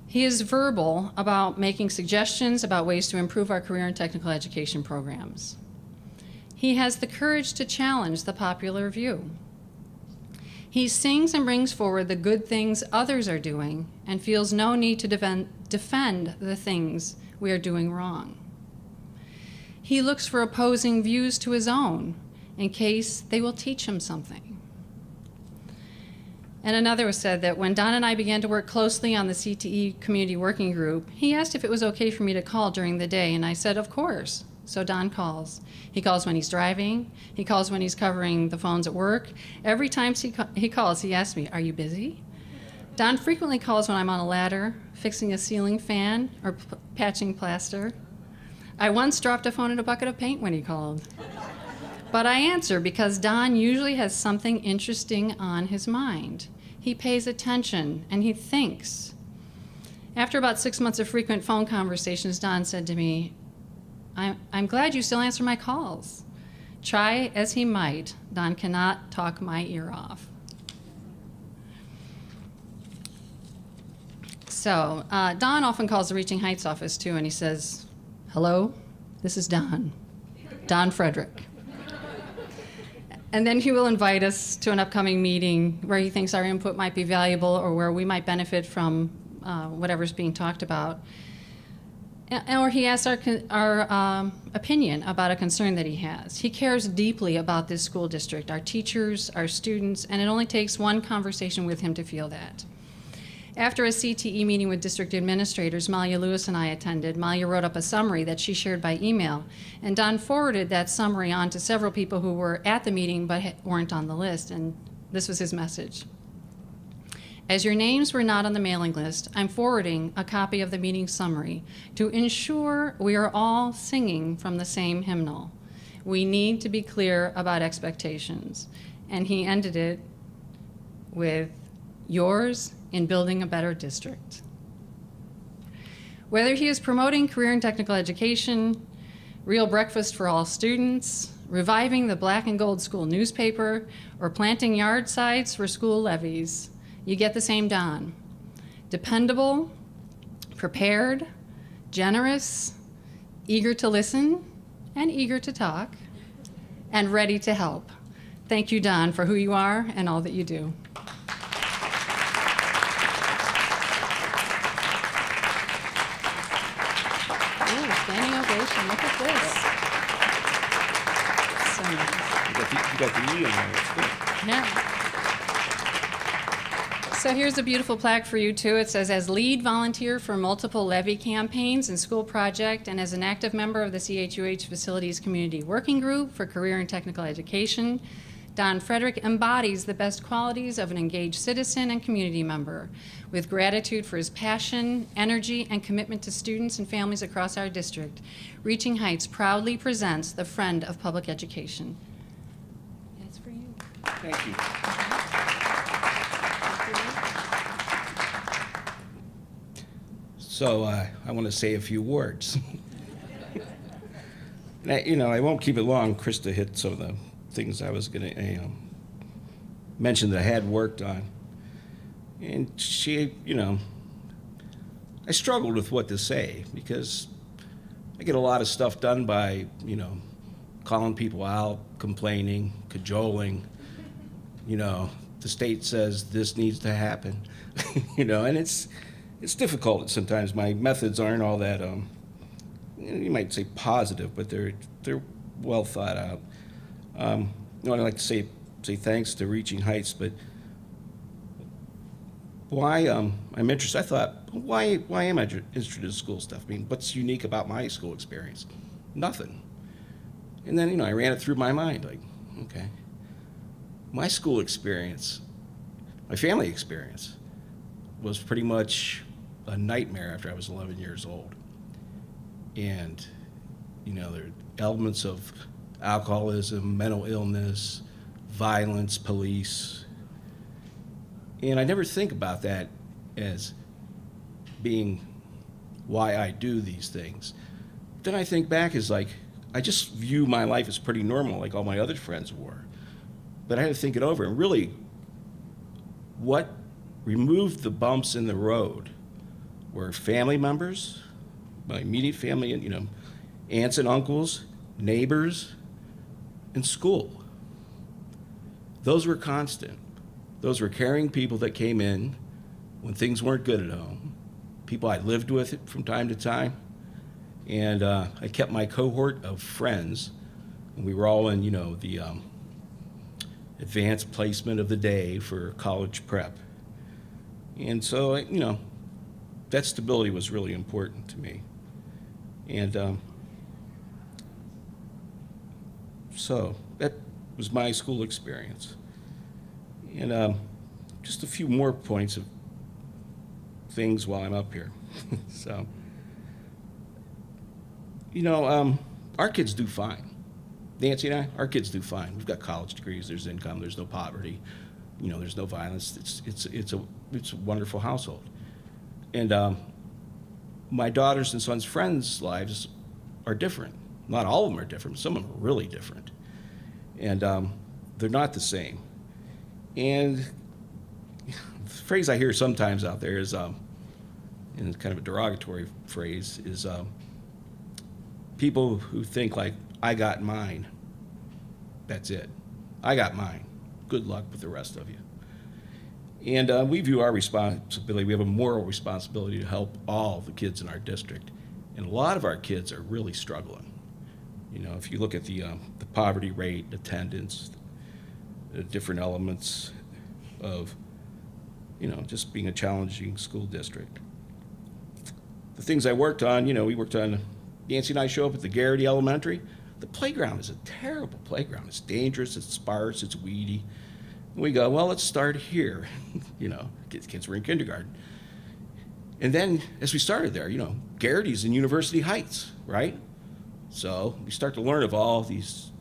He is verbal about making suggestions about ways to improve our career and technical education programs. He has the courage to challenge the popular view. He sings and brings forward the good things others are doing and feels no need to defend the things we are doing wrong. He looks for opposing views to his own in case they will teach him something. And another was said that when Don and I began to work closely on the CTE Community Working Group, he asked if it was okay for me to call during the day, and I said, of course. So Don calls. He calls when he's driving. He calls when he's covering the phones at work. Every time he calls, he asks me, are you busy? Don frequently calls when I'm on a ladder, fixing a ceiling fan, or patching plaster. I once dropped a phone in a bucket of paint when he called. But I answer because Don usually has something interesting on his mind. He pays attention and he thinks. After about 6 months of frequent phone conversations, Don said to me, I'm glad you still answer my calls. Try as he might, Don cannot talk my ear off. So Don often calls the Reaching Heights office too, and he says, hello, this is Don Frederick. And then he will invite us to an upcoming meeting where he thinks our input might be valuable or where we might benefit from whatever's being talked about. Or he asks our opinion about a concern that he has. He cares deeply about this school district, our teachers, our students, and it only takes one conversation with him to feel that. After a CTE meeting with district administrators Malia Lewis and I attended, Malia wrote up a summary that she shared by email, and Don forwarded that summary on to several people who were at the meeting but weren't on the list, and this was his message. As your names were not on the mailing list, I'm forwarding a copy of the meeting summary to ensure we are all singing from the same hymnal. We need to be clear about expectations. And he ended it with, yours in building a better district. Whether he is promoting career and technical education, real breakfast for all students, reviving the Black and Gold School newspaper, or planting yard sites for school levies, you get the same Don. Dependable, prepared, generous, eager to listen, and eager to talk, and ready to help. Thank you, Don, for who you are and all that you do. Ooh, standing ovation, look at this. So nice. You got the E in there. It's good. Yeah. So here's a beautiful plaque for you too. It says, as lead volunteer for multiple levy campaigns and school project, and as an active member of the CHUH Facilities Community Working Group for Career and Technical Education, Don Frederick embodies the best qualities of an engaged citizen and community member, with gratitude for his passion, energy, and commitment to students and families across our district. Reaching Heights proudly presents the Friend of Public Education. It's for you. Thank you. So I want to say a few words. And I won't keep it long. Krista hit some of the things I was going to mention that I had worked on. And she, I struggled with what to say because I get a lot of stuff done by, calling people out, complaining, cajoling. The state says this needs to happen, and it's difficult sometimes. My methods aren't all that, you might say positive, but they're well thought out. I'd like to say thanks to Reaching Heights, but why I'm interested, I thought, why am I interested in school stuff? I mean, what's unique about my school experience? Nothing. And then, I ran it through my mind, like, okay. My school experience, my family experience, was pretty much a nightmare after I was 11 years old. And, there are elements of alcoholism, mental illness, violence, police. And I never think about that as being why I do these things. Then I think back as like, I just view my life as pretty normal, like all my other friends were. But I had to think it over, and really, what removed the bumps in the road were family members, my immediate family, and aunts and uncles, neighbors, and school. Those were constant. Those were caring people that came in when things weren't good at home, people I lived with from time to time. And I kept my cohort of friends, and we were all in, the advanced placement of the day for college prep. And so, that stability was really important to me. And so that was my school experience. And just a few more points of things while I'm up here. So, our kids do fine. Nancy and I, our kids do fine. We've got college degrees, there's income, there's no poverty, there's no violence. It's a wonderful household. And my daughters and sons' friends' lives are different. Not all of them are different, some of them are really different. And they're not the same. And the phrase I hear sometimes out there is, and it's kind of a derogatory phrase, is people who think like, I got mine. That's it. I got mine. Good luck with the rest of you. And we view our responsibility, we have a moral responsibility to help all the kids in our district. And a lot of our kids are really struggling. If you look at the poverty rate, attendance, the different elements of, just being a challenging school district. The things I worked on, we worked on, Nancy and I show up at the Garrity Elementary. The playground is a terrible playground. It's dangerous, it's sparse, it's weedy. And we go, well, let's start here. Kids were in kindergarten. And then as we started there, Garrity's in University Heights, right? So we start to learn of all these,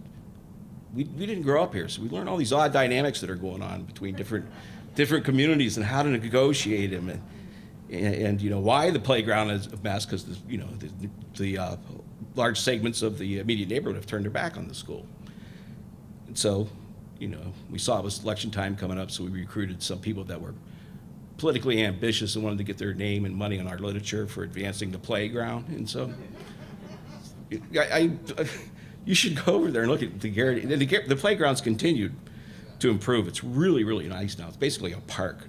we didn't grow up here, so we learn all these odd dynamics that are going on between different communities and how to negotiate them. And why the playground is a mess, because the large segments of the immediate neighborhood have turned their back on the school. And so, we saw it was election time coming up, so we recruited some people that were politically ambitious and wanted to get their name and money on our literature for advancing the playground. And so, you should go over there and look at the Garrity. The playground's continued to improve. It's really, really nice now. It's basically a park.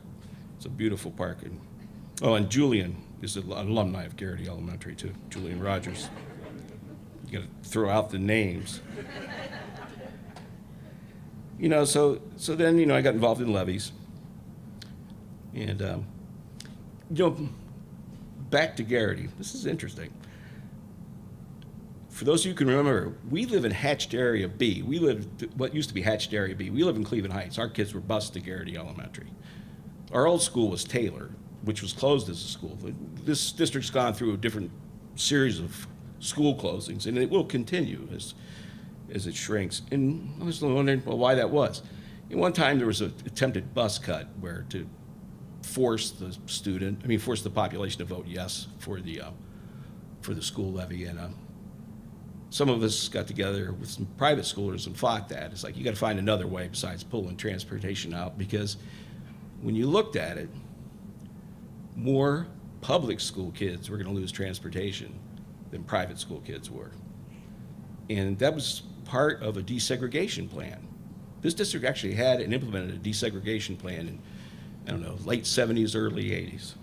It's a beautiful park. And Julian is an alumni of Garrity Elementary too, Julian Rogers. You gotta throw out the names. So then, I got involved in levies. And, back to Garrity. This is interesting. For those of you who can remember, we live in Hatched Area B. We live, what used to be Hatched Area B. We live in Cleveland Heights. Our kids were bused to Garrity Elementary. Our old school was Taylor, which was closed as a school. This district's gone through a different series of school closings, and it will continue as it shrinks. And I was wondering, well, why that was. And one time there was an attempted bus cut where to force the population to vote yes for the school levy. And some of us got together with some private schoolers and fought that. It's like, you got to find another way besides pulling transportation out, because when you looked at it, more public school kids were going to lose transportation than private school kids were. And that was part of a desegregation plan. This district actually had and implemented a desegregation plan in, late 70s, early 80s.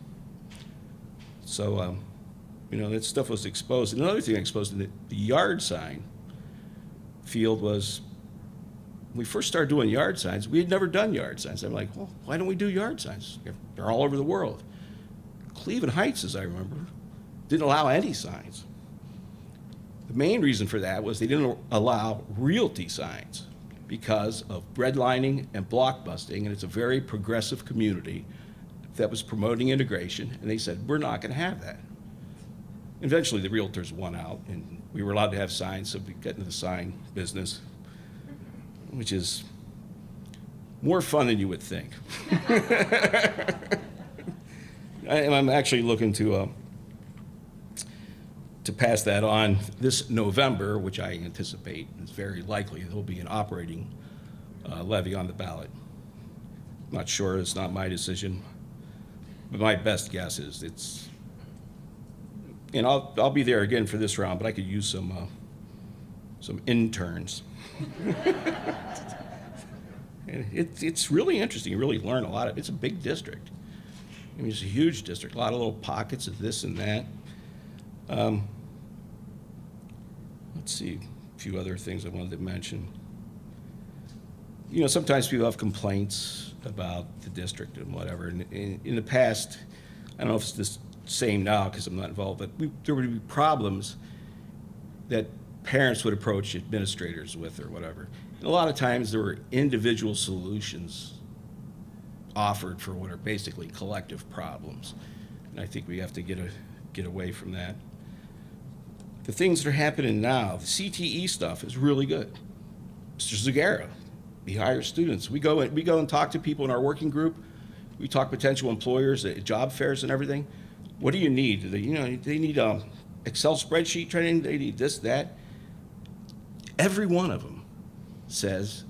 So, that stuff was exposed. And another thing exposed in the yard sign field was, when we first started doing yard signs, we had never done yard signs. I'm like, well, why don't we do yard signs? They're all over the world. Cleveland Heights, as I remember, didn't allow any signs. The main reason for that was they didn't allow realty signs because of redlining and block busting, and it's a very progressive community that was promoting integration, and they said, we're not going to have that. Eventually, the realtors won out, and we were allowed to have signs, so we got into the sign business, which is more fun than you would think. And I'm actually looking to pass that on this November, which I anticipate is very likely there will be an operating levy on the ballot. I'm not sure, it's not my decision, but my best guess is it's, and I'll be there again for this round, but I could use some interns. And it's really interesting. You really learn a lot of. It's a big district. I mean, it's a huge district. A lot of little pockets of this and that. Let's see, a few other things I wanted to mention. You know, sometimes people have complaints about the district and whatever. And in the past, I don't know if it's the same now because I'm not involved, but there would be problems that parents would approach administrators with or whatever. And a lot of times there were individual solutions offered for what are basically collective problems. And I think we have to get away from that. The things that are happening now, the CTE stuff is really good. Mr. Zagara, he hires students. We go and talk to people in our working group. We talk potential employers at job fairs and everything. What do you need? Do they need Excel spreadsheet training. They need this, that. Every one of them says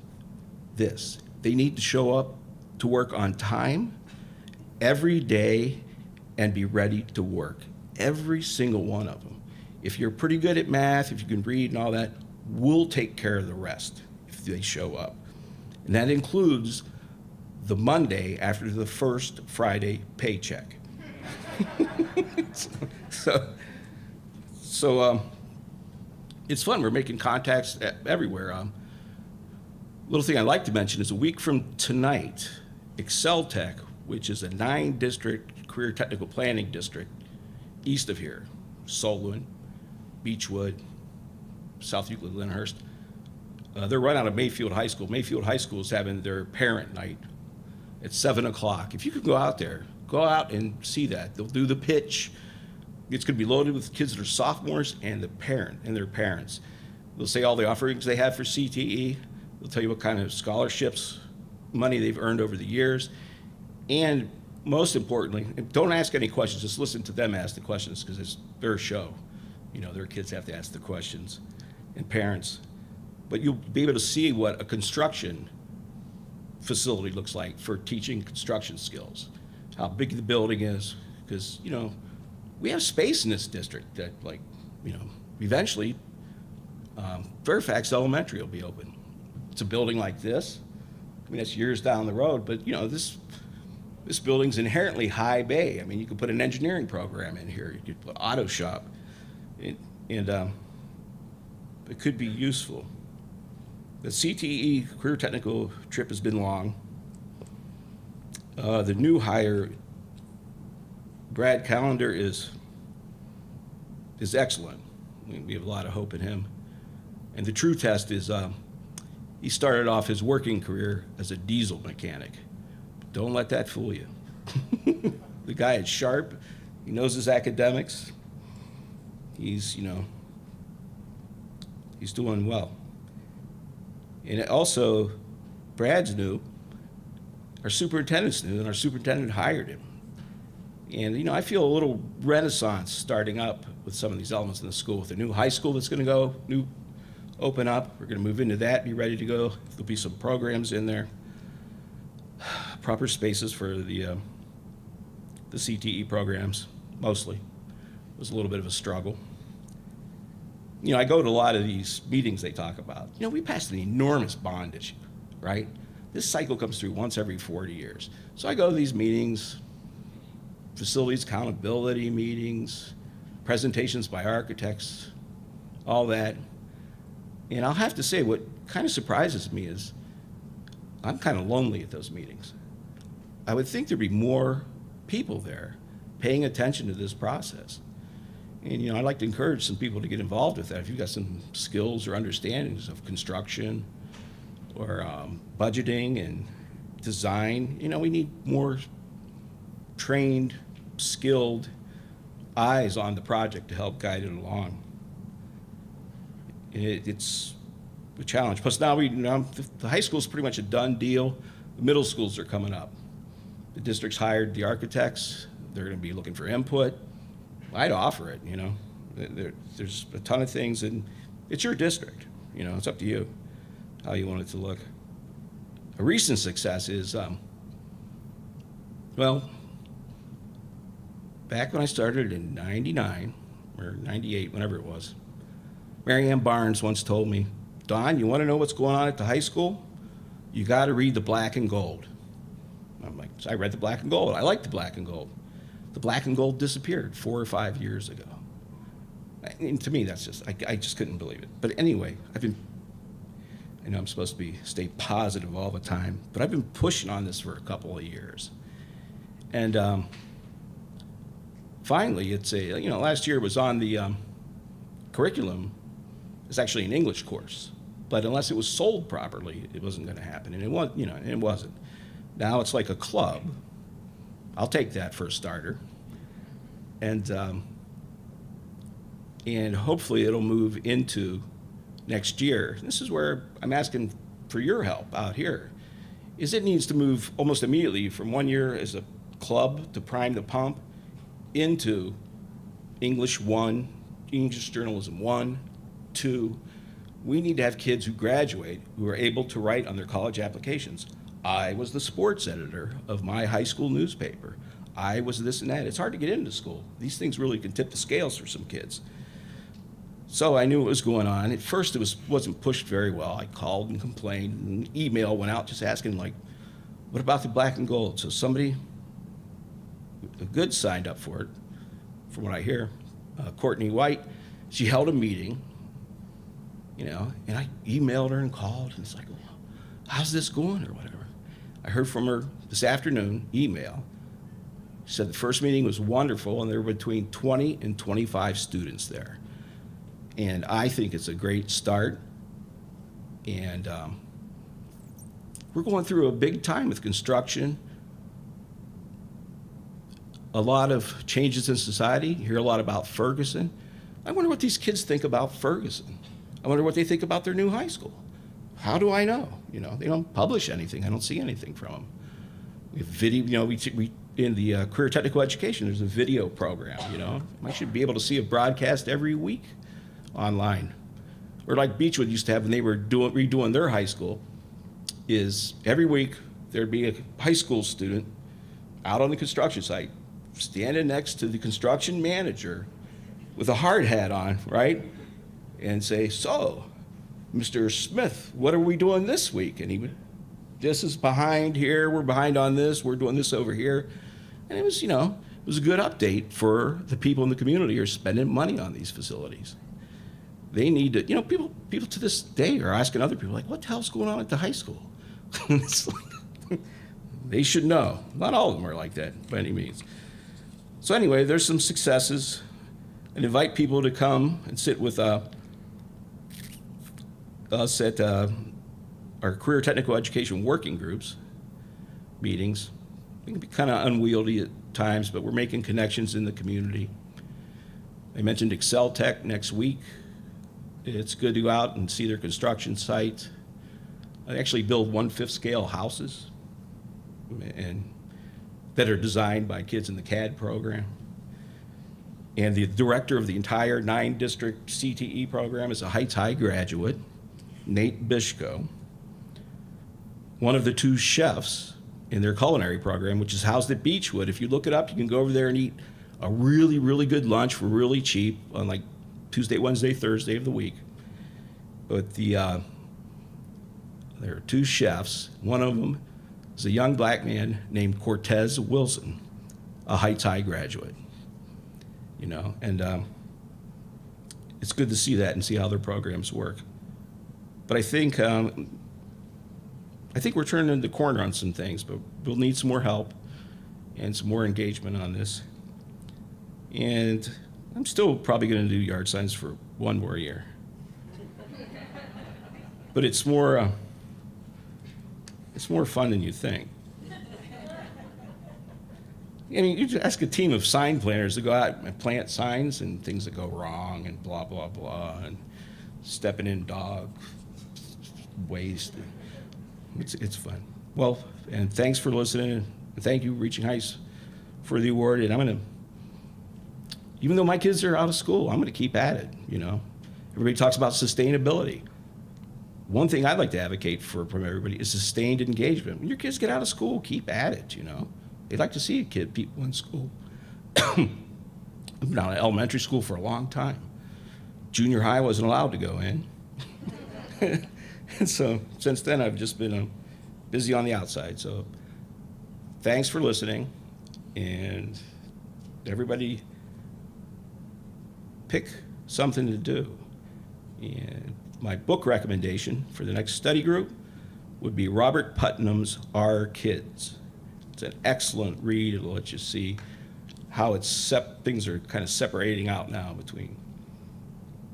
this. They need to show up to work on time every day and be ready to work. Every single one of them. If you're pretty good at math, if you can read and all that, we'll take care of the rest if they show up. And that includes the Monday after the first Friday paycheck. So it's fun. We're making contacts everywhere. Little thing I'd like to mention is a week from tonight, Excel Tech, which is a 9-district career technical planning district east of here, Solon, Beechwood, South Euclid, Lyndhurst. They're run out of Mayfield High School. Mayfield High School is having their parent night at 7 o'clock. If you could go out there, go out and see that. They'll do the pitch. It's going to be loaded with kids that are sophomores and their parents. They'll say all the offerings they have for CTE. They'll tell you what kind of scholarships, money they've earned over the years. And most importantly, don't ask any questions. Just listen to them ask the questions because it's their show. You know, their kids have to ask the questions, and parents. But you'll be able to see what a construction facility looks like for teaching construction skills, how big the building is, because, you know, we have space in this district that, like, you know, eventually Fairfax Elementary will be open. It's a building like this. I mean, that's years down the road, but, you know, this building's inherently high bay. I mean, you could put an engineering program in here. You could put auto shop, and it could be useful. The CTE career technical trip has been long. The new hire, Brad Callender, is excellent. We have a lot of hope in him. And the true test is he started off his working career as a diesel mechanic. Don't let that fool you. The guy is sharp. He knows his academics. He's doing well. And also, Brad's new. Our superintendent's new, and our superintendent hired him. And, you know, I feel a little renaissance starting up with some of these elements in the school. With the new high school that's going to open up, we're going to move into that, be ready to go. There'll be some programs in there. Proper spaces for the CTE programs, mostly. It was a little bit of a struggle. You know, I go to a lot of these meetings they talk about. You know, we passed an enormous bond issue, right? This cycle comes through once every 40 years. So I go to these meetings, facilities accountability meetings, presentations by architects, all that. And I'll have to say, what kind of surprises me is I'm kind of lonely at those meetings. I would think there'd be more people there paying attention to this process. And, you know, I'd like to encourage some people to get involved with that. If you've got some skills or understandings of construction or budgeting and design, you know, we need more trained, skilled eyes on the project to help guide it along. It's a challenge. Plus now the high school's pretty much a done deal. The middle schools are coming up. The district's hired the architects. They're going to be looking for input. I'd offer it, you know. There's a ton of things, and it's your district. You know, it's up to you how you want it to look. A recent success is, well, back when I started in 99 or 98, whenever it was, Mary Ann Barnes once told me, Don, you want to know what's going on at the high school? You got to read the black and gold. I'm like, so I read the black and gold. I like the black and gold. The black and gold disappeared 4 or 5 years ago. And to me, that's just, I just couldn't believe it. But anyway, I know I'm supposed to stay positive all the time, but I've been pushing on this for a couple of years. And finally, it's last year it was on the curriculum. It's actually an English course, but unless it was sold properly, it wasn't going to happen. And it was, and it wasn't. Now it's like a club. I'll take that for a starter. And hopefully it'll move into next year. This is where I'm asking for your help out here. It needs to move almost immediately from 1 year as a club to prime the pump into English 1, English Journalism 1, 2. We need to have kids who graduate who are able to write on their college applications. I was the sports editor of my high school newspaper. I was this and that. It's hard to get into school. These things really can tip the scales for some kids. So I knew what was going on. At first, it wasn't pushed very well. I called and complained, and email went out just asking, like, what about the black and gold? So somebody good signed up for it, from what I hear. Courtney White, she held a meeting, and I emailed her and called, and it's like, well, how's this going or whatever. I heard from her this afternoon, email. She said the first meeting was wonderful, and there were between 20 and 25 students there. And I think it's a great start. And we're going through a big time with construction. A lot of changes in society. You hear a lot about Ferguson. I wonder what these kids think about Ferguson. I wonder what they think about their new high school. How do I know? They don't publish anything. I don't see anything from them. We have video, we in the career technical education, there's a video program, I should be able to see a broadcast every week online. Or like Beechwood used to have when they were redoing their high school, is every week there'd be a high school student out on the construction site, standing next to the construction manager with a hard hat on, right? And say, so, Mr. Smith, what are we doing this week? And he would, this is behind here, we're behind on this, we're doing this over here. And it was, it was a good update for the people in the community who are spending money on these facilities. They need to, people to this day are asking other people, like, what the hell's going on at the high school? It's like, they should know. Not all of them are like that by any means. So anyway, there's some successes. And invite people to come and sit with us at our career technical education working groups meetings. It can be kind of unwieldy at times, but we're making connections in the community. I mentioned Excel Tech next week. It's good to go out and see their construction site. I actually build 1/5 scale houses and that are designed by kids in the CAD program. And the director of the entire 9-district CTE program is a Heights High graduate, Nate Bishko. One of the 2 chefs in their culinary program, which is housed at Beechwood. If you look it up, you can go over there and eat a really, really good lunch for really cheap on like Tuesday, Wednesday, Thursday of the week. But there are 2 chefs. One of them is a young black man named Cortez Wilson, a Heights High graduate. And it's good to see that and see how their programs work. But I think we're turning the corner on some things, but we'll need some more help and some more engagement on this. And I'm still probably going to do yard signs for 1 more year. But it's more fun than you think. I mean, you just ask a team of sign planners to go out and plant signs and things that go wrong and blah, blah, blah, and stepping in dog waste. It's fun. Well, and thanks for listening. And thank you, Reaching Heights, for the award. And even though my kids are out of school, I'm going to keep at it, Everybody talks about sustainability. One thing I'd like to advocate from everybody is sustained engagement. When your kids get out of school, keep at it, They'd like to see people in school. I've been out of elementary school for a long time. Junior high wasn't allowed to go in. And so since then, I've just been busy on the outside. So thanks for listening, and everybody pick something to do. And my book recommendation for the next study group would be Robert Putnam's Our Kids. It's an excellent read. It'll let you see how things are kind of separating out now between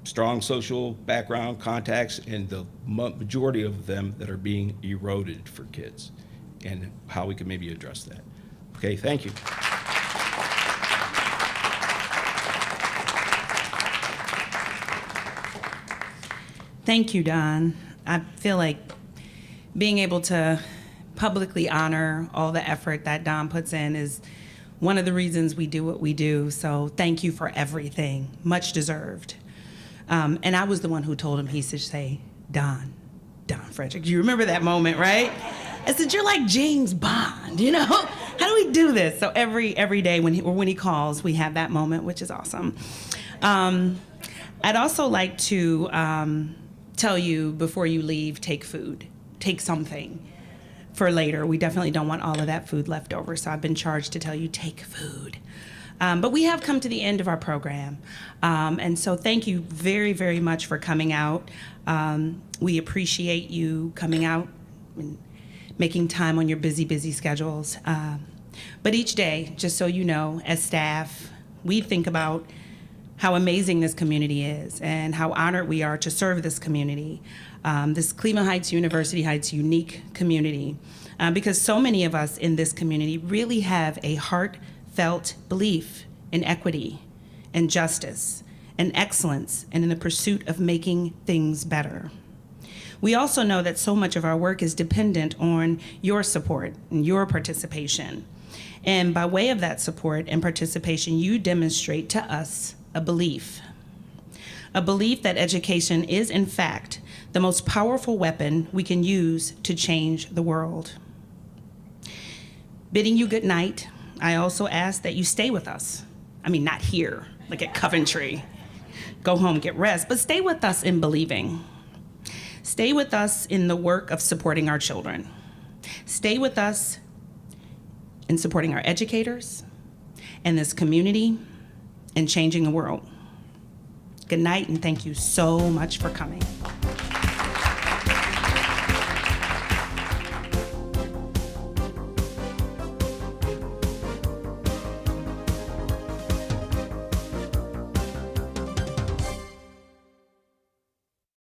strong social background contacts and the majority of them that are being eroded for kids, and how we can maybe address that. Okay, thank you. Thank you, Don. I feel like being able to publicly honor all the effort that Don puts in is one of the reasons we do what we do. So thank you for everything. Much deserved. And I was the one who told him he should say, Don Frederick. You remember that moment, right? I said, you're like James Bond, you know? How do we do this? So every day when he calls, we have that moment, which is awesome. I'd also like to tell you before you leave, take food. Take something for later. We definitely don't want all of that food left over, so I've been charged to tell you, take food. But we have come to the end of our program. And so thank you very, very much for coming out. We appreciate you coming out and making time on your busy, busy schedules. But each day, just so you know, as staff, we think about how amazing this community is and how honored we are to serve this community, this Cleveland Heights, University Heights unique community, because so many of us in this community really have a heartfelt belief in equity and justice and excellence and in the pursuit of making things better. We also know that so much of our work is dependent on your support and your participation. And by way of that support and participation, you demonstrate to us a belief that education is, in fact, the most powerful weapon we can use to change the world. Bidding you good night, I also ask that you stay with us. I mean, not here, like at Coventry. Go home, get rest, but stay with us in believing. Stay with us in the work of supporting our children. Stay with us in supporting our educators and this community and changing the world. Good night, and thank you so much for coming.